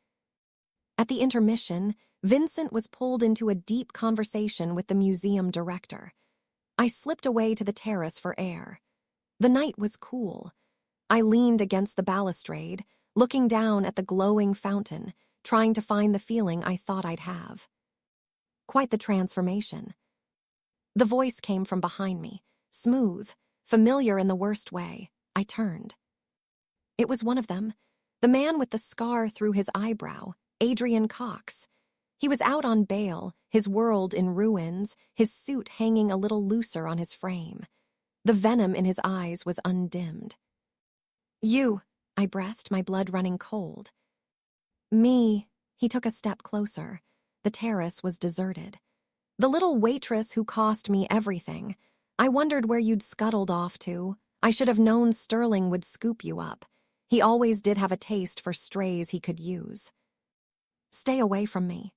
At the intermission, Vincent was pulled into a deep conversation with the museum director. I slipped away to the terrace for air. The night was cool. I leaned against the balustrade, looking down at the glowing fountain, trying to find the feeling I thought I'd have. Quite the transformation. The voice came from behind me, smooth, familiar in the worst way. I turned. It was one of them, the man with the scar through his eyebrow, Adrian Cox. He was out on bail, his world in ruins, his suit hanging a little looser on his frame. The venom in his eyes was undimmed. "You," I breathed, my blood running cold. "Me." He took a step closer. The terrace was deserted. "The little waitress who cost me everything. I wondered where you'd scuttled off to. I should have known Sterling would scoop you up. He always did have a taste for strays he could use." "Stay away from me."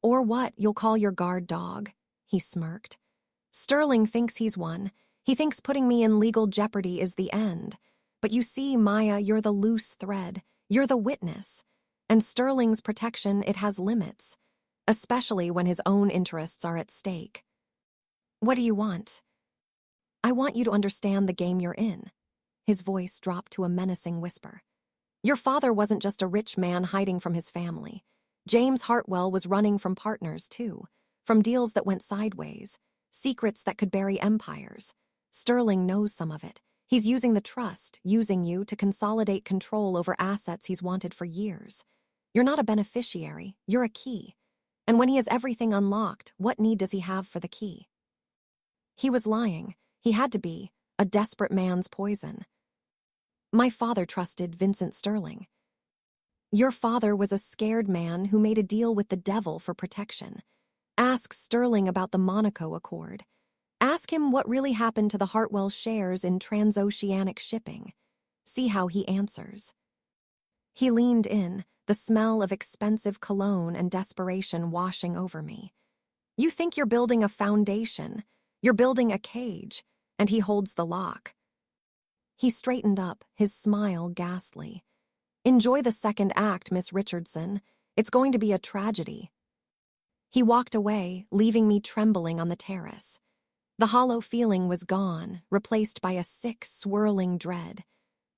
"Or what, you'll call your guard dog?" He smirked. "Sterling thinks he's won. He thinks putting me in legal jeopardy is the end. But you see, Maya, you're the loose thread. You're the witness. And Sterling's protection, it has limits, especially when his own interests are at stake." "What do you want?" "I want you to understand the game you're in." His voice dropped to a menacing whisper. "Your father wasn't just a rich man hiding from his family. James Hartwell was running from partners, too, from deals that went sideways, secrets that could bury empires. Sterling knows some of it. He's using the trust, using you to consolidate control over assets he's wanted for years. You're not a beneficiary, you're a key. And when he has everything unlocked, what need does he have for the key?" He was lying. He had to be. A desperate man's poison. "My father trusted Vincent Sterling." "Your father was a scared man who made a deal with the devil for protection. Ask Sterling about the Monaco Accord. Ask him what really happened to the Hartwell shares in transoceanic shipping. See how he answers." He leaned in, the smell of expensive cologne and desperation washing over me. "You think you're building a foundation. You're building a cage, and he holds the lock." He straightened up, his smile ghastly. "Enjoy the second act, Miss Richardson. It's going to be a tragedy." He walked away, leaving me trembling on the terrace. The hollow feeling was gone, replaced by a sick, swirling dread.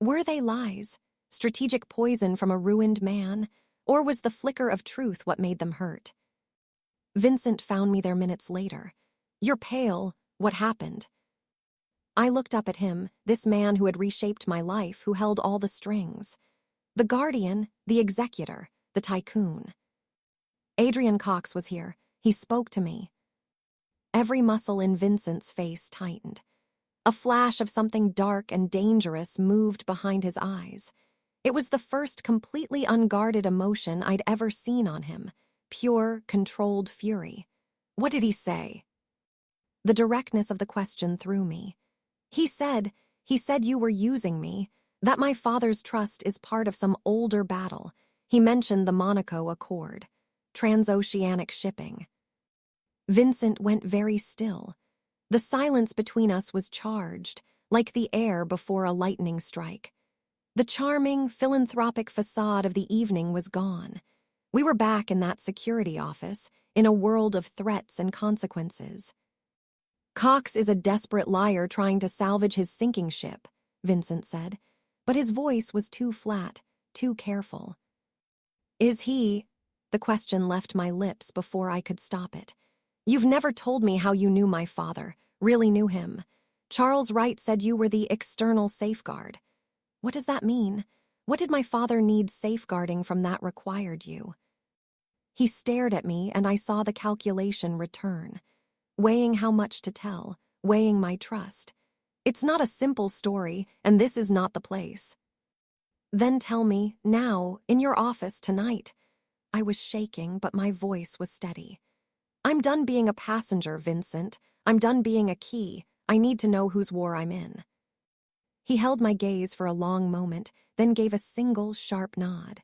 Were they lies, strategic poison from a ruined man, or was the flicker of truth what made them hurt? Vincent found me there minutes later. "You're pale. What happened?" I looked up at him, this man who had reshaped my life, who held all the strings. The guardian, the executor, the tycoon. Adrian Cox was here. He spoke to me. Every muscle in Vincent's face tightened. A flash of something dark and dangerous moved behind his eyes. It was the first completely unguarded emotion I'd ever seen on him. Pure, controlled fury. "What did he say?" The directness of the question threw me. He said you were using me, that my father's trust is part of some older battle." He mentioned the Monaco Accord, transoceanic shipping. Vincent went very still. The silence between us was charged, like the air before a lightning strike. The charming, philanthropic facade of the evening was gone. We were back in that security office, in a world of threats and consequences. "Cox is a desperate liar trying to salvage his sinking ship," Vincent said, but his voice was too flat, too careful. "Is he?" The question left my lips before I could stop it. "You've never told me how you knew my father, really knew him. Charles Wright said you were the external safeguard. What does that mean? What did my father need safeguarding from that required you?" He stared at me, and I saw the calculation return. Weighing how much to tell, weighing my trust. It's not a simple story, and this is not the place. "Then tell me, now, in your office tonight." I was shaking, but my voice was steady. "I'm done being a passenger, Vincent. I'm done being a key. I need to know whose war I'm in." He held my gaze for a long moment, then gave a single, sharp nod.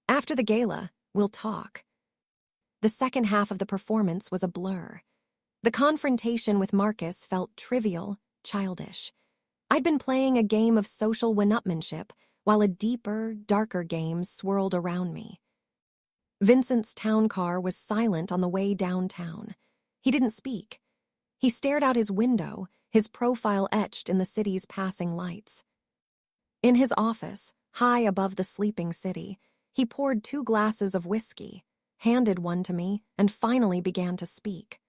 "After the gala, we'll talk." The second half of the performance was a blur. The confrontation with Marcus felt trivial, childish. I'd been playing a game of social one-upmanship, while a deeper, darker game swirled around me. Vincent's town car was silent on the way downtown. He didn't speak. He stared out his window, his profile etched in the city's passing lights. In his office, high above the sleeping city, he poured 2 glasses of whiskey, handed one to me, and finally began to speak.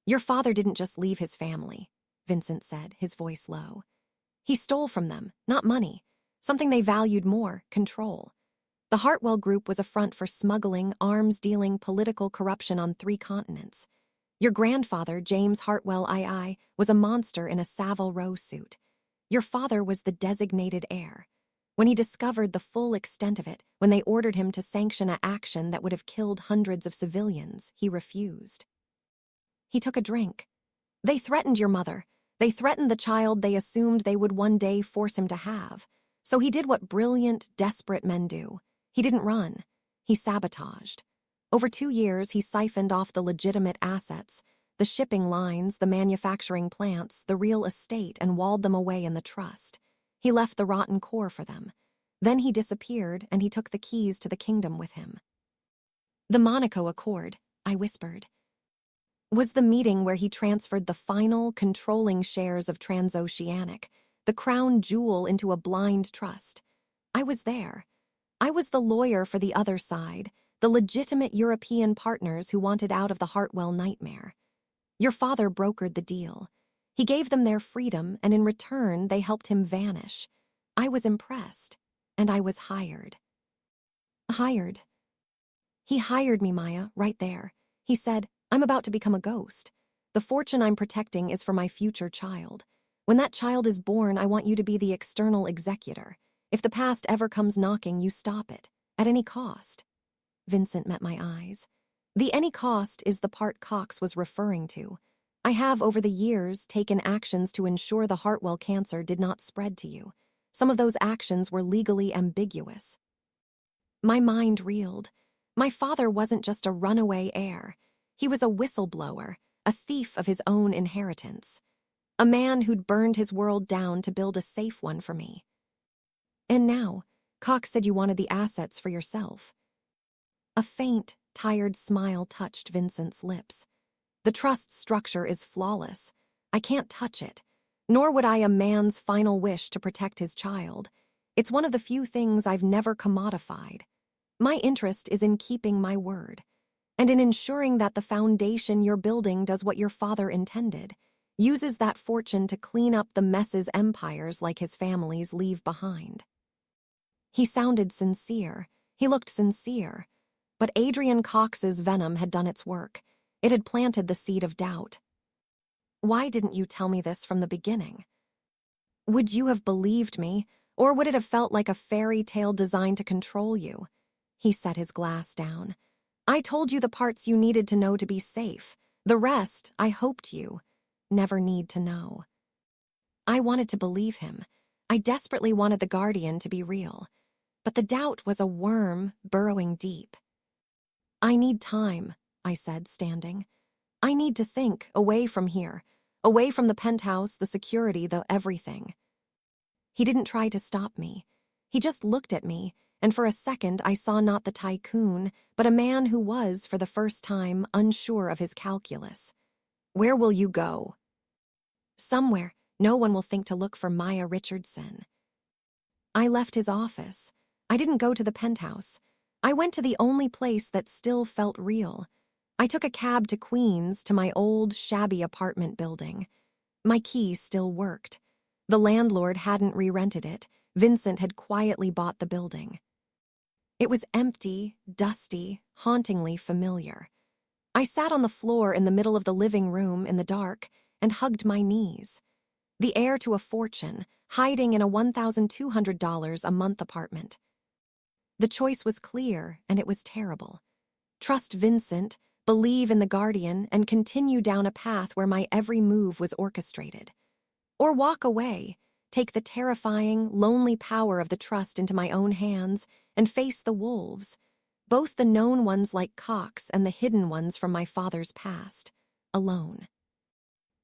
"Your father didn't just leave his family," Vincent said, his voice low. "He stole from them, not money, something they valued more, control. The Hartwell Group was a front for smuggling, arms-dealing, political corruption on 3 continents. Your grandfather, James Hartwell III, was a monster in a Savile Row suit. Your father was the designated heir. When he discovered the full extent of it, when they ordered him to sanction an action that would have killed hundreds of civilians, he refused." He took a drink. "They threatened your mother. They threatened the child they assumed they would one day force him to have. So he did what brilliant, desperate men do. He didn't run. He sabotaged. Over 2 years, he siphoned off the legitimate assets, the shipping lines, the manufacturing plants, the real estate, and walled them away in the trust. He left the rotten core for them. Then he disappeared, and he took the keys to the kingdom with him." "The Monaco Accord," I whispered, "was the meeting where he transferred the final, controlling shares of Transoceanic, the crown jewel, into a blind trust. I was there. I was the lawyer for the other side, the legitimate European partners who wanted out of the Hartwell nightmare. Your father brokered the deal. He gave them their freedom, and in return, they helped him vanish. I was impressed, and I was hired." "Hired?" "He hired me, Maya, right there. He said, 'I'm about to become a ghost. The fortune I'm protecting is for my future child. When that child is born, I want you to be the external executor. If the past ever comes knocking, you stop it, at any cost.'" Vincent met my eyes. "The any cost is the part Cox was referring to. I have, over the years, taken actions to ensure the Hartwell cancer did not spread to you. Some of those actions were legally ambiguous." My mind reeled. My father wasn't just a runaway heir. He was a whistleblower, a thief of his own inheritance. A man who'd burned his world down to build a safe one for me. "And now, Cox said you wanted the assets for yourself." A faint, tired smile touched Vincent's lips. "The trust structure is flawless. I can't touch it, nor would I a man's final wish to protect his child. It's one of the few things I've never commodified. My interest is in keeping my word, and in ensuring that the foundation you're building does what your father intended, uses that fortune to clean up the messes empires like his families leave behind." He sounded sincere. He looked sincere. But Adrian Cox's venom had done its work. It had planted the seed of doubt. "Why didn't you tell me this from the beginning? Would you have believed me, or would it have felt like a fairy tale designed to control you?" He set his glass down. "I told you the parts you needed to know to be safe. The rest, I hoped you never need to know." I wanted to believe him. I desperately wanted the Guardian to be real. But the doubt was a worm burrowing deep. "I need time," I said, standing. "I need to think, away from here, away from the penthouse, the security, the everything." He didn't try to stop me. He just looked at me, and for a second I saw not the tycoon, but a man who was, for the first time, unsure of his calculus. "Where will you go?" "Somewhere no one will think to look for Maya Richardson." I left his office. I didn't go to the penthouse. I went to the only place that still felt real. I took a cab to Queens, to my old, shabby apartment building. My key still worked. The landlord hadn't re-rented it. Vincent had quietly bought the building. It was empty, dusty, hauntingly familiar. I sat on the floor in the middle of the living room in the dark and hugged my knees. The heir to a fortune, hiding in a $1,200 a month apartment. The choice was clear, and it was terrible. Trust Vincent, believe in the Guardian, and continue down a path where my every move was orchestrated. Or walk away, take the terrifying, lonely power of the trust into my own hands, and face the wolves, both the known ones like Cox and the hidden ones from my father's past, alone.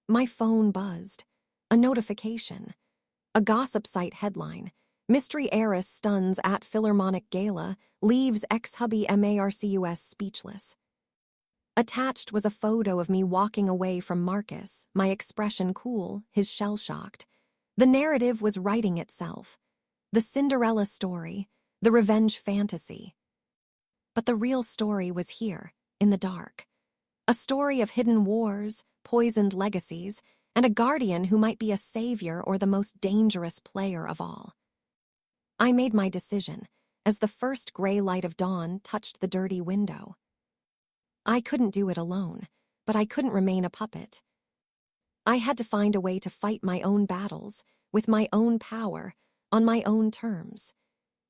My phone buzzed. A notification. A gossip site headline. "Mystery heiress stuns at Philharmonic Gala, leaves ex-hubby Marcus speechless." Attached was a photo of me walking away from Marcus, my expression cool, his shell-shocked. The narrative was writing itself. The Cinderella story, the revenge fantasy. But the real story was here, in the dark. A story of hidden wars, poisoned legacies, and a guardian who might be a savior or the most dangerous player of all. I made my decision as the first gray light of dawn touched the dirty window. I couldn't do it alone, but I couldn't remain a puppet. I had to find a way to fight my own battles, with my own power, on my own terms,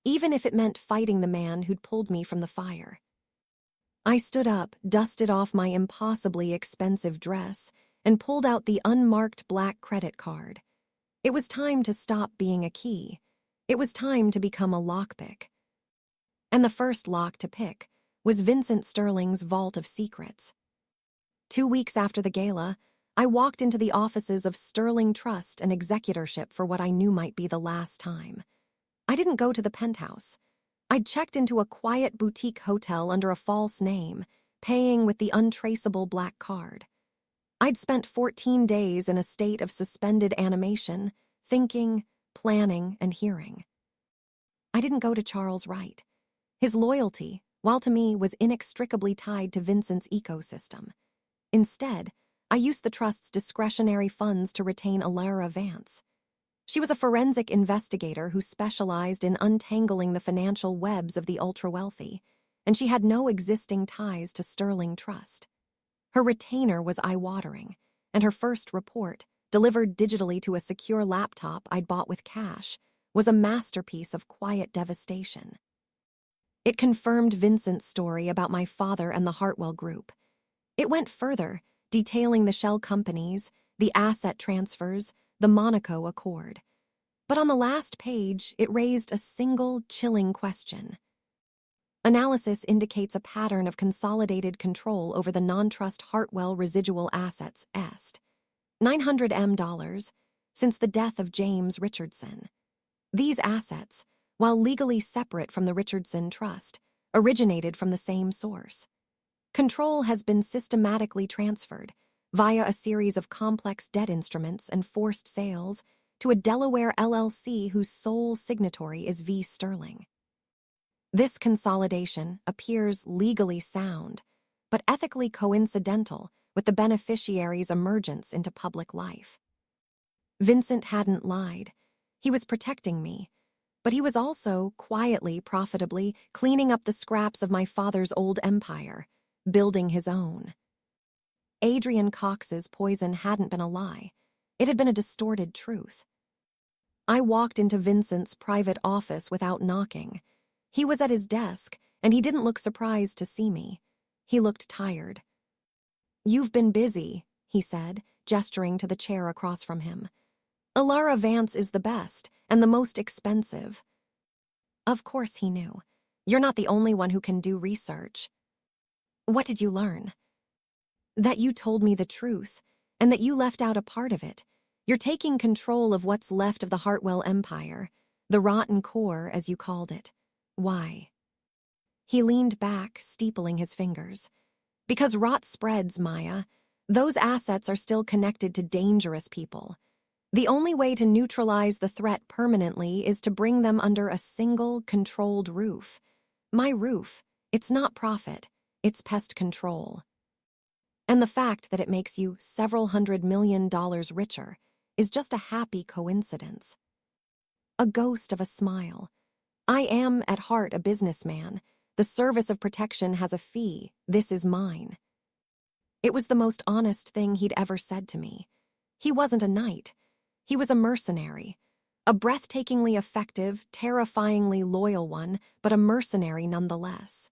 even if it meant fighting the man who'd pulled me from the fire. I stood up, dusted off my impossibly expensive dress, and pulled out the unmarked black credit card. It was time to stop being a key. It was time to become a lockpick. And the first lock to pick was Vincent Sterling's vault of secrets. 2 weeks after the gala, I walked into the offices of Sterling Trust and executorship for what I knew might be the last time. I didn't go to the penthouse. I'd checked into a quiet boutique hotel under a false name, paying with the untraceable black card. I'd spent 14 days in a state of suspended animation, thinking, planning, and hearing. I didn't go to Charles Wright. His loyalty, while to me was inextricably tied to Vincent's ecosystem. Instead, I used the trust's discretionary funds to retain Alara Vance. She was a forensic investigator who specialized in untangling the financial webs of the ultra-wealthy, and she had no existing ties to Sterling Trust. Her retainer was eye-watering, and her first report, delivered digitally to a secure laptop I'd bought with cash, was a masterpiece of quiet devastation. It confirmed Vincent's story about my father and the Hartwell Group. It went further, detailing the shell companies, the asset transfers, the Monaco Accord. But on the last page, it raised a single, chilling question. Analysis indicates a pattern of consolidated control over the non-trust Hartwell residual assets (est. $900 million since the death of James Richardson. These assets, while legally separate from the Richardson Trust, originated from the same source. Control has been systematically transferred, via a series of complex debt instruments and forced sales, to a Delaware LLC whose sole signatory is V. Sterling. This consolidation appears legally sound, but ethically coincidental with the beneficiary's emergence into public life. Vincent hadn't lied. He was protecting me, but he was also, quietly, profitably, cleaning up the scraps of my father's old empire, building his own. Adrian Cox's poison hadn't been a lie. It had been a distorted truth. I walked into Vincent's private office without knocking. He was at his desk, and he didn't look surprised to see me. He looked tired. "You've been busy," he said, gesturing to the chair across from him. "Alara Vance is the best, and the most expensive." Of course he knew. "You're not the only one who can do research." "What did you learn?" "That you told me the truth, and that you left out a part of it. You're taking control of what's left of the Hartwell empire, the rotten core, as you called it. Why?" He leaned back, steepling his fingers. "Because rot spreads, Maya. Those assets are still connected to dangerous people. The only way to neutralize the threat permanently is to bring them under a single, controlled roof. My roof. It's not profit. It's pest control. And the fact that it makes you several $100 million richer is just a happy coincidence." A ghost of a smile. "I am, at heart, a businessman. The service of protection has a fee. This is mine." It was the most honest thing he'd ever said to me. He wasn't a knight. He was a mercenary. A breathtakingly effective, terrifyingly loyal one, but a mercenary nonetheless.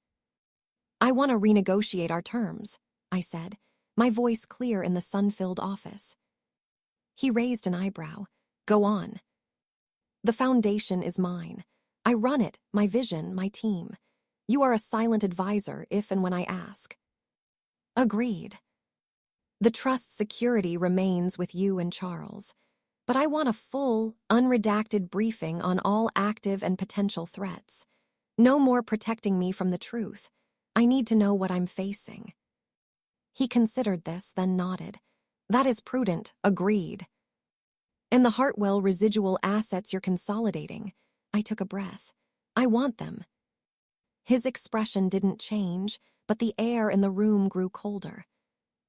"I want to renegotiate our terms," I said, my voice clear in the sun-filled office. He raised an eyebrow. "Go on." "The foundation is mine. I run it, my vision, my team. You are a silent advisor if and when I ask." "Agreed." "The trust's security remains with you and Charles, but I want a full, unredacted briefing on all active and potential threats. No more protecting me from the truth. I need to know what I'm facing." He considered this, then nodded. That is prudent, agreed. And the Hartwell residual assets you're consolidating. I took a breath. I want them. His expression didn't change, but the air in the room grew colder.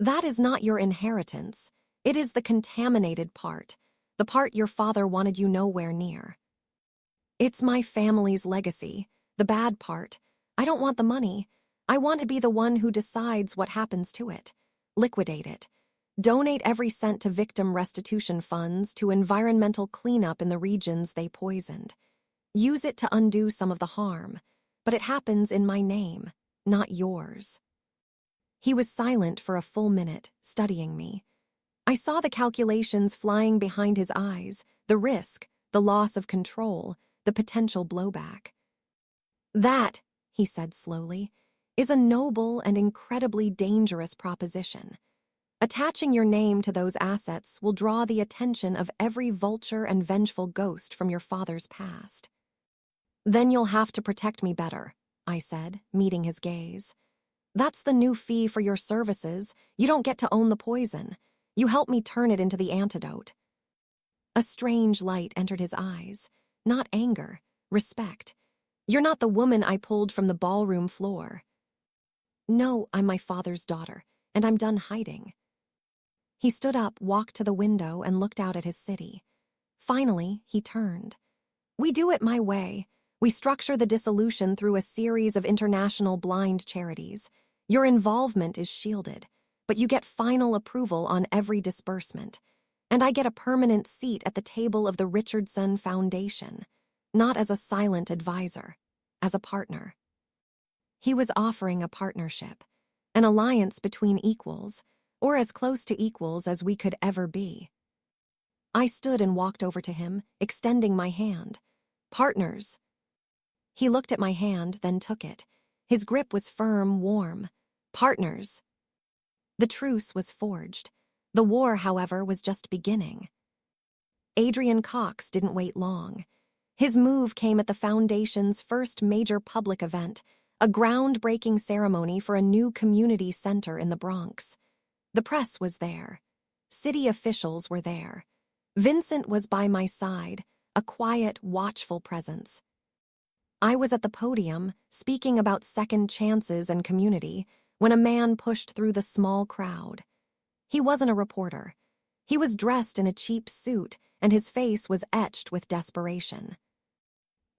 That is not your inheritance. It is the contaminated part, the part your father wanted you nowhere near. It's my family's legacy, the bad part. I don't want the money. I want to be the one who decides what happens to it. Liquidate it. Donate every cent to victim restitution funds, to environmental cleanup in the regions they poisoned. Use it to undo some of the harm, but it happens in my name, not yours. He was silent for a full minute, studying me. I saw the calculations flying behind his eyes, the risk, the loss of control, the potential blowback. That, he said slowly, is a noble and incredibly dangerous proposition. Attaching your name to those assets will draw the attention of every vulture and vengeful ghost from your father's past. Then you'll have to protect me better, I said, meeting his gaze. That's the new fee for your services. You don't get to own the poison. You help me turn it into the antidote. A strange light entered his eyes. Not anger, respect. You're not the woman I pulled from the ballroom floor. No, I'm my father's daughter, and I'm done hiding. He stood up, walked to the window, and looked out at his city. Finally, he turned. We do it my way. We structure the dissolution through a series of international blind charities. Your involvement is shielded, but you get final approval on every disbursement. And I get a permanent seat at the table of the Richardson Foundation, not as a silent advisor, as a partner. He was offering a partnership, an alliance between equals, or as close to equals as we could ever be. I stood and walked over to him, extending my hand. Partners. He looked at my hand, then took it. His grip was firm, warm. Partners. The truce was forged. The war, however, was just beginning. Adrian Cox didn't wait long. His move came at the Foundation's first major public event, a groundbreaking ceremony for a new community center in the Bronx. The press was there. City officials were there. Vincent was by my side, a quiet, watchful presence. I was at the podium, speaking about second chances and community, when a man pushed through the small crowd. He wasn't a reporter. He was dressed in a cheap suit, and his face was etched with desperation.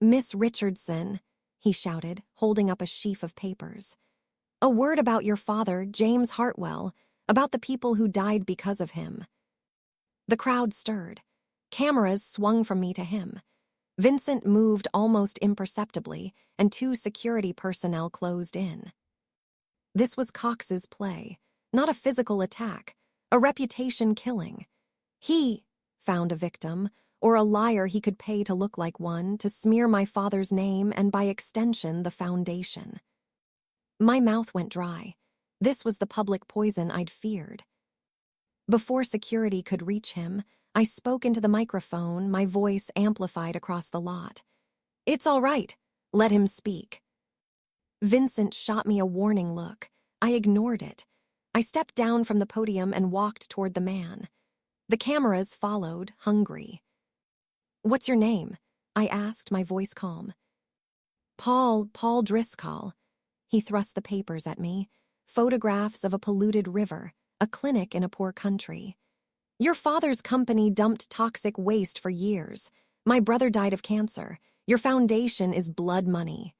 Miss Richardson, he shouted, holding up a sheaf of papers. A word about your father, James Hartwell, about the people who died because of him. The crowd stirred. Cameras swung from me to him. Vincent moved almost imperceptibly, and 2 security personnel closed in. This was Cox's play, not a physical attack, a reputation killing. He found a victim, or a liar he could pay to look like one, to smear my father's name and, by extension, the Foundation. My mouth went dry. This was the public poison I'd feared. Before security could reach him, I spoke into the microphone, my voice amplified across the lot. It's all right. Let him speak. Vincent shot me a warning look. I ignored it. I stepped down from the podium and walked toward the man. The cameras followed, hungry. What's your name? I asked, my voice calm. Paul Driscoll. He thrust the papers at me. Photographs of a polluted river, a clinic in a poor country. Your father's company dumped toxic waste for years. My brother died of cancer. Your foundation is blood money.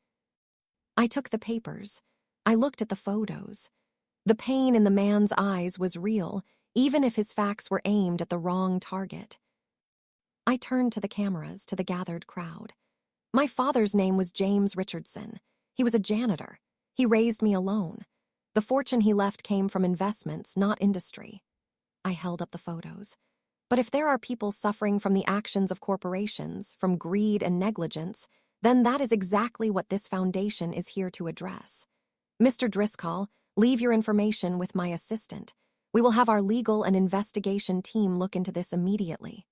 I took the papers. I looked at the photos. The pain in the man's eyes was real, even if his facts were aimed at the wrong target. I turned to the cameras, to the gathered crowd. My father's name was James Richardson. He was a janitor. He raised me alone. The fortune he left came from investments, not industry. I held up the photos. But if there are people suffering from the actions of corporations, from greed and negligence, then that is exactly what this foundation is here to address. Mr. Driscoll, leave your information with my assistant. We will have our legal and investigation team look into this immediately.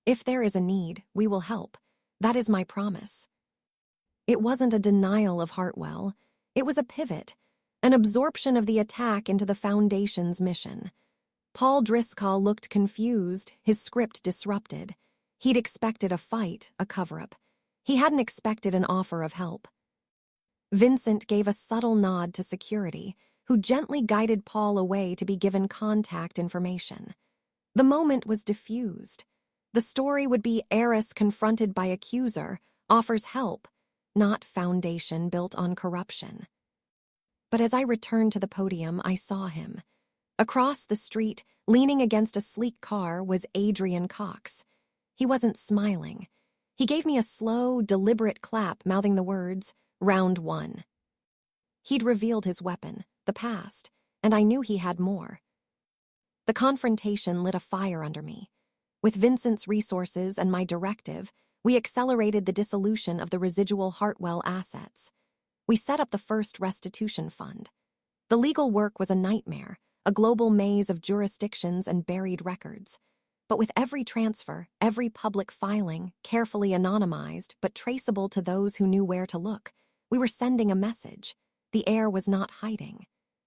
If there is a need, we will help. That is my promise. It wasn't a denial of Hartwell. It was a pivot. an absorption of the attack into the Foundation's mission. Paul Driscoll looked confused, his script disrupted. He'd expected a fight, a cover-up. He hadn't expected an offer of help. Vincent gave a subtle nod to security, who gently guided Paul away to be given contact information. The moment was diffused. The story would be heiress confronted by accuser, offers help, not Foundation built on corruption. But as I returned to the podium, I saw him. Across the street, leaning against a sleek car, was Adrian Cox. He wasn't smiling. He gave me a slow, deliberate clap, mouthing the words, "Round 1." He'd revealed his weapon, the past, and I knew he had more. The confrontation lit a fire under me. With Vincent's resources and my directive, we accelerated the dissolution of the residual Hartwell assets. We set up the first restitution fund. The legal work was a nightmare, a global maze of jurisdictions and buried records. But with every transfer, every public filing, carefully anonymized but traceable to those who knew where to look, we were sending a message. The heir was not hiding.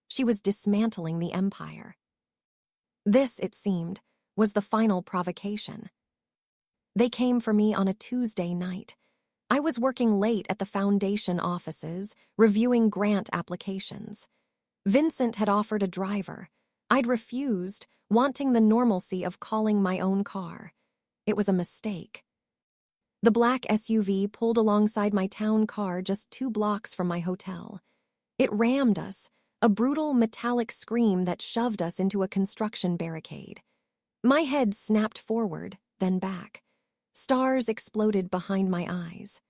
She was dismantling the empire. This, it seemed, was the final provocation. They came for me on a Tuesday night. I was working late at the Foundation offices, reviewing grant applications. Vincent had offered a driver. I'd refused, wanting the normalcy of calling my own car. It was a mistake. The black SUV pulled alongside my town car just 2 blocks from my hotel. It rammed us, a brutal metallic scream that shoved us into a construction barricade. My head snapped forward, then back. Stars exploded behind my eyes.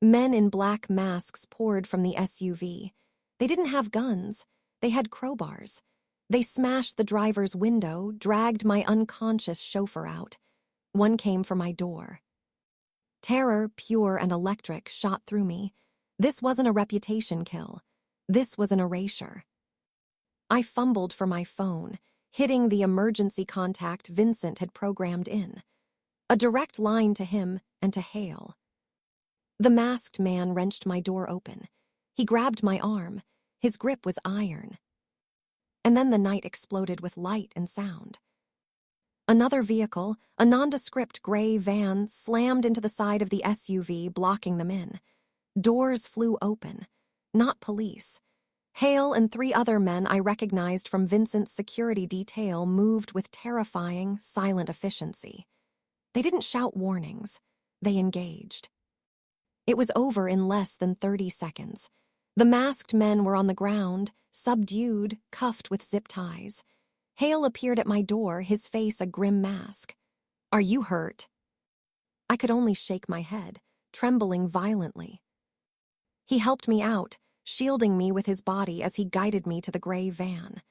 Men in black masks poured from the SUV. They didn't have guns. They had crowbars. They smashed the driver's window, dragged my unconscious chauffeur out. One came for my door. Terror, pure and electric, shot through me. This wasn't a reputation kill. This was an erasure. I fumbled for my phone, hitting the emergency contact Vincent had programmed in. A direct line to him and to Hale. The masked man wrenched my door open. He grabbed my arm. His grip was iron. And then the night exploded with light and sound. Another vehicle, a nondescript gray van, slammed into the side of the SUV, blocking them in. Doors flew open. Not police. Hale and 3 other men I recognized from Vincent's security detail moved with terrifying, silent efficiency. They didn't shout warnings. They engaged. It was over in less than 30 seconds. The masked men were on the ground, subdued, cuffed with zip ties. Hale appeared at my door, his face a grim mask. "Are you hurt?" I could only shake my head, trembling violently. He helped me out, shielding me with his body as he guided me to the gray van.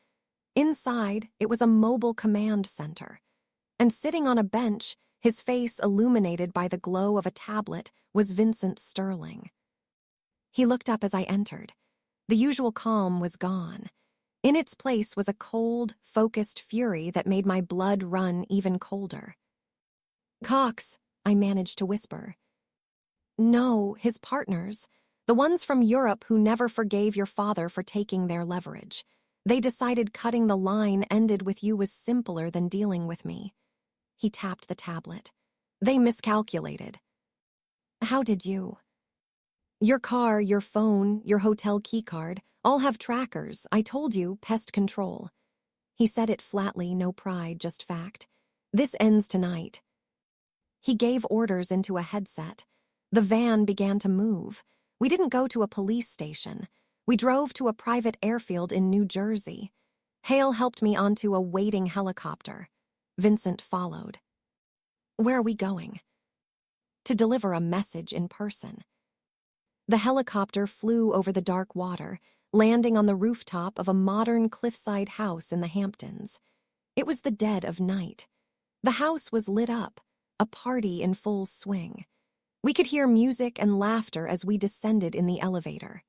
Inside, it was a mobile command center. And sitting on a bench, his face illuminated by the glow of a tablet, was Vincent Sterling. He looked up as I entered. The usual calm was gone. In its place was a cold, focused fury that made my blood run even colder. "Cox," I managed to whisper. "No, his partners. The ones from Europe who never forgave your father for taking their leverage. They decided cutting the line ended with you was simpler than dealing with me." He tapped the tablet. "They miscalculated." "How did you?" "Your car, your phone, your hotel keycard, all have trackers. I told you, pest control." He said it flatly, no pride, just fact. "This ends tonight." He gave orders into a headset. The van began to move. We didn't go to a police station. We drove to a private airfield in New Jersey. Hale helped me onto a waiting helicopter. Vincent followed. "Where are we going?" "To deliver a message in person." The helicopter flew over the dark water, landing on the rooftop of a modern cliffside house in the Hamptons. It was the dead of night. The house was lit up, a party in full swing. We could hear music and laughter as we descended in the elevator.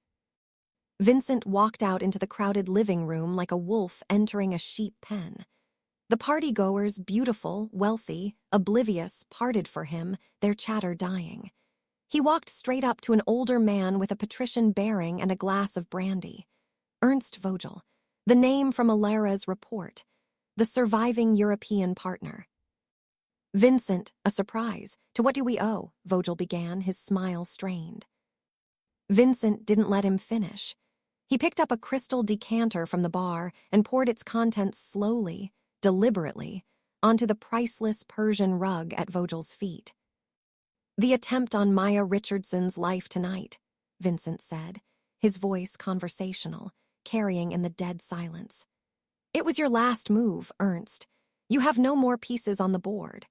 Vincent walked out into the crowded living room like a wolf entering a sheep pen. The partygoers, beautiful, wealthy, oblivious, parted for him, their chatter dying. He walked straight up to an older man with a patrician bearing and a glass of brandy. Ernst Vogel, the name from Alara's report, the surviving European partner. Vincent, a surprise. To what do we owe? Vogel began, his smile strained. Vincent didn't let him finish. He picked up a crystal decanter from the bar and poured its contents slowly, deliberately, onto the priceless Persian rug at Vogel's feet. The attempt on Maya Richardson's life tonight, Vincent said, his voice conversational, carrying in the dead silence. It was your last move, Ernst. You have no more pieces on the board.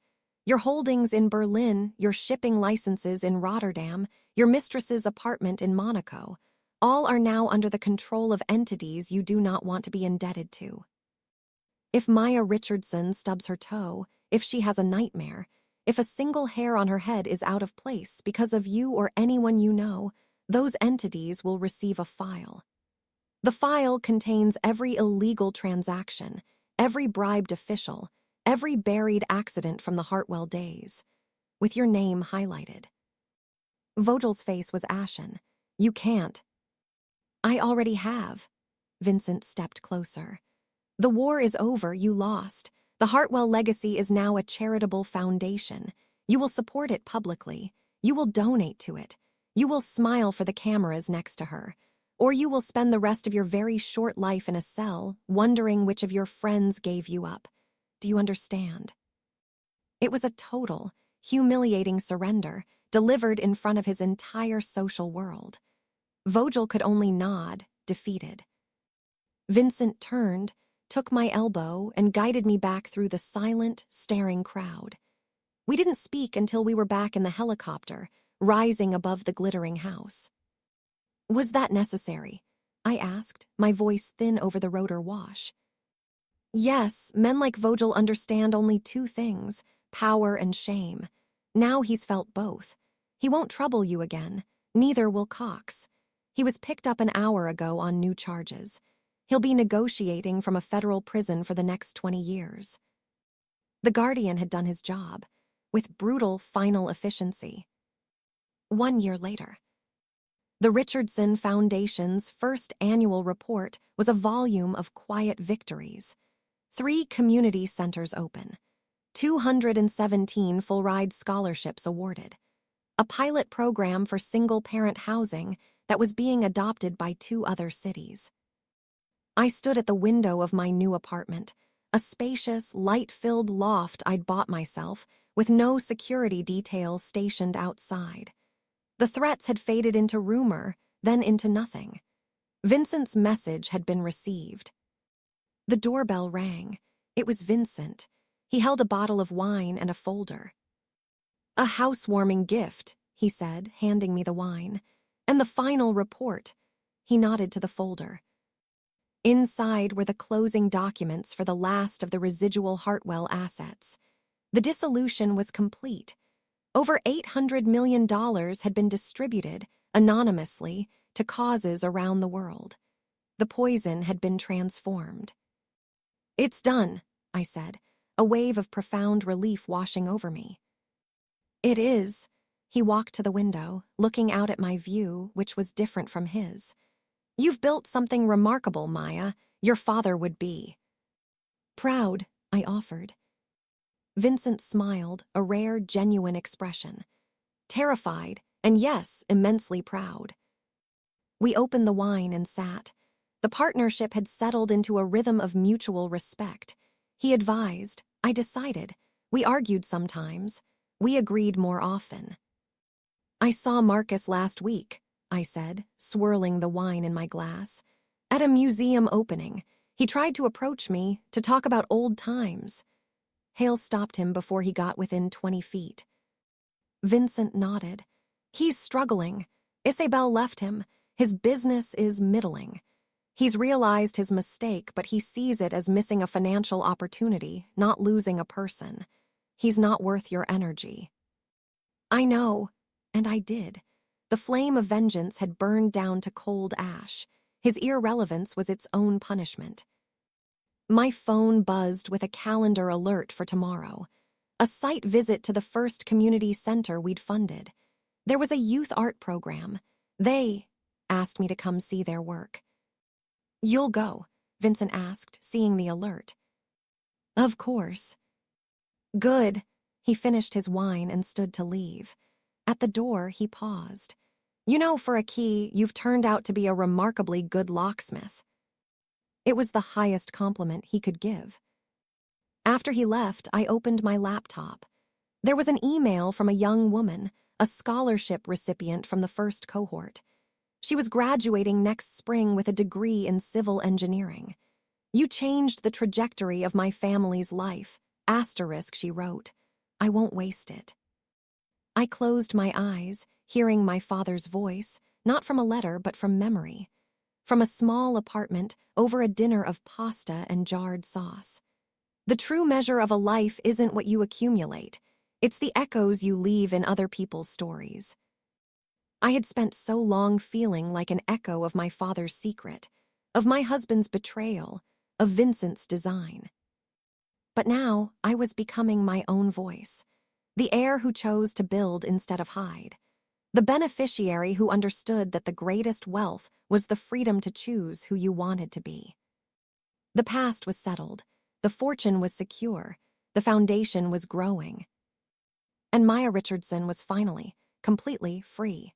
Your holdings in Berlin, your shipping licenses in Rotterdam, your mistress's apartment in Monaco, all are now under the control of entities you do not want to be indebted to. If Maya Richardson stubs her toe, if she has a nightmare, if a single hair on her head is out of place because of you or anyone you know, those entities will receive a file. The file contains every illegal transaction, every bribed official, every buried accident from the Hartwell days, with your name highlighted. Vogel's face was ashen. You can't. I already have. Vincent stepped closer. The war is over, you lost. The Hartwell legacy is now a charitable foundation. You will support it publicly. You will donate to it. You will smile for the cameras next to her. Or you will spend the rest of your very short life in a cell, wondering which of your friends gave you up. Do you understand? It was a total, humiliating surrender, delivered in front of his entire social world. Vogel could only nod, defeated. Vincent turned, took my elbow, and guided me back through the silent, staring crowd. We didn't speak until we were back in the helicopter, rising above the glittering house. Was that necessary? I asked, my voice thin over the rotor wash. Yes, men like Vogel understand only two things, power and shame. Now he's felt both. He won't trouble you again. Neither will Cox. He was picked up an hour ago on new charges. He'll be negotiating from a federal prison for the next 20 years. The Guardian had done his job, with brutal final efficiency. 1 year later. The Richardson Foundation's first annual report was a volume of quiet victories. 3 community centers open, 217 full-ride scholarships awarded, a pilot program for single-parent housing that was being adopted by 2 other cities. I stood at the window of my new apartment, a spacious, light-filled loft I'd bought myself, with no security details stationed outside. The threats had faded into rumor, then into nothing. Vincent's message had been received. The doorbell rang. It was Vincent. He held a bottle of wine and a folder. A housewarming gift, he said, handing me the wine. And the final report. He nodded to the folder. Inside were the closing documents for the last of the residual Hartwell assets. The dissolution was complete. Over $800 million had been distributed, anonymously, to causes around the world. The poison had been transformed. It's done, I said, a wave of profound relief washing over me. It is. He walked to the window, looking out at my view, which was different from his. You've built something remarkable, Maya. Your father would be. Proud, I offered. Vincent smiled, a rare, genuine expression. Terrified, and yes, immensely proud. We opened the wine and sat. The partnership had settled into a rhythm of mutual respect. He advised, I decided. We argued sometimes. We agreed more often. I saw Marcus last week, I said, swirling the wine in my glass. At a museum opening, he tried to approach me, to talk about old times. Hale stopped him before he got within 20 feet. Vincent nodded. He's struggling. Isabel left him. His business is middling. He's realized his mistake, but he sees it as missing a financial opportunity, not losing a person. He's not worth your energy. I know, and I did. The flame of vengeance had burned down to cold ash. His irrelevance was its own punishment. My phone buzzed with a calendar alert for tomorrow. A site visit to the first community center we'd funded. There was a youth art program. They asked me to come see their work. You'll go, Vincent asked, seeing the alert. Of course. Good. He finished his wine and stood to leave. At the door, he paused. You know, for a key, you've turned out to be a remarkably good locksmith. It was the highest compliment he could give. After he left, I opened my laptop. There was an email from a young woman, a scholarship recipient from the first cohort. She was graduating next spring with a degree in civil engineering. You changed the trajectory of my family's life. Asterisk, she wrote. I won't waste it. I closed my eyes, hearing my father's voice, not from a letter but from memory. From a small apartment over a dinner of pasta and jarred sauce. The true measure of a life isn't what you accumulate. It's the echoes you leave in other people's stories. I had spent so long feeling like an echo of my father's secret, of my husband's betrayal, of Vincent's design. But now I was becoming my own voice, the heir who chose to build instead of hide, the beneficiary who understood that the greatest wealth was the freedom to choose who you wanted to be. The past was settled, the fortune was secure, the foundation was growing. And Maya Richardson was finally, completely free.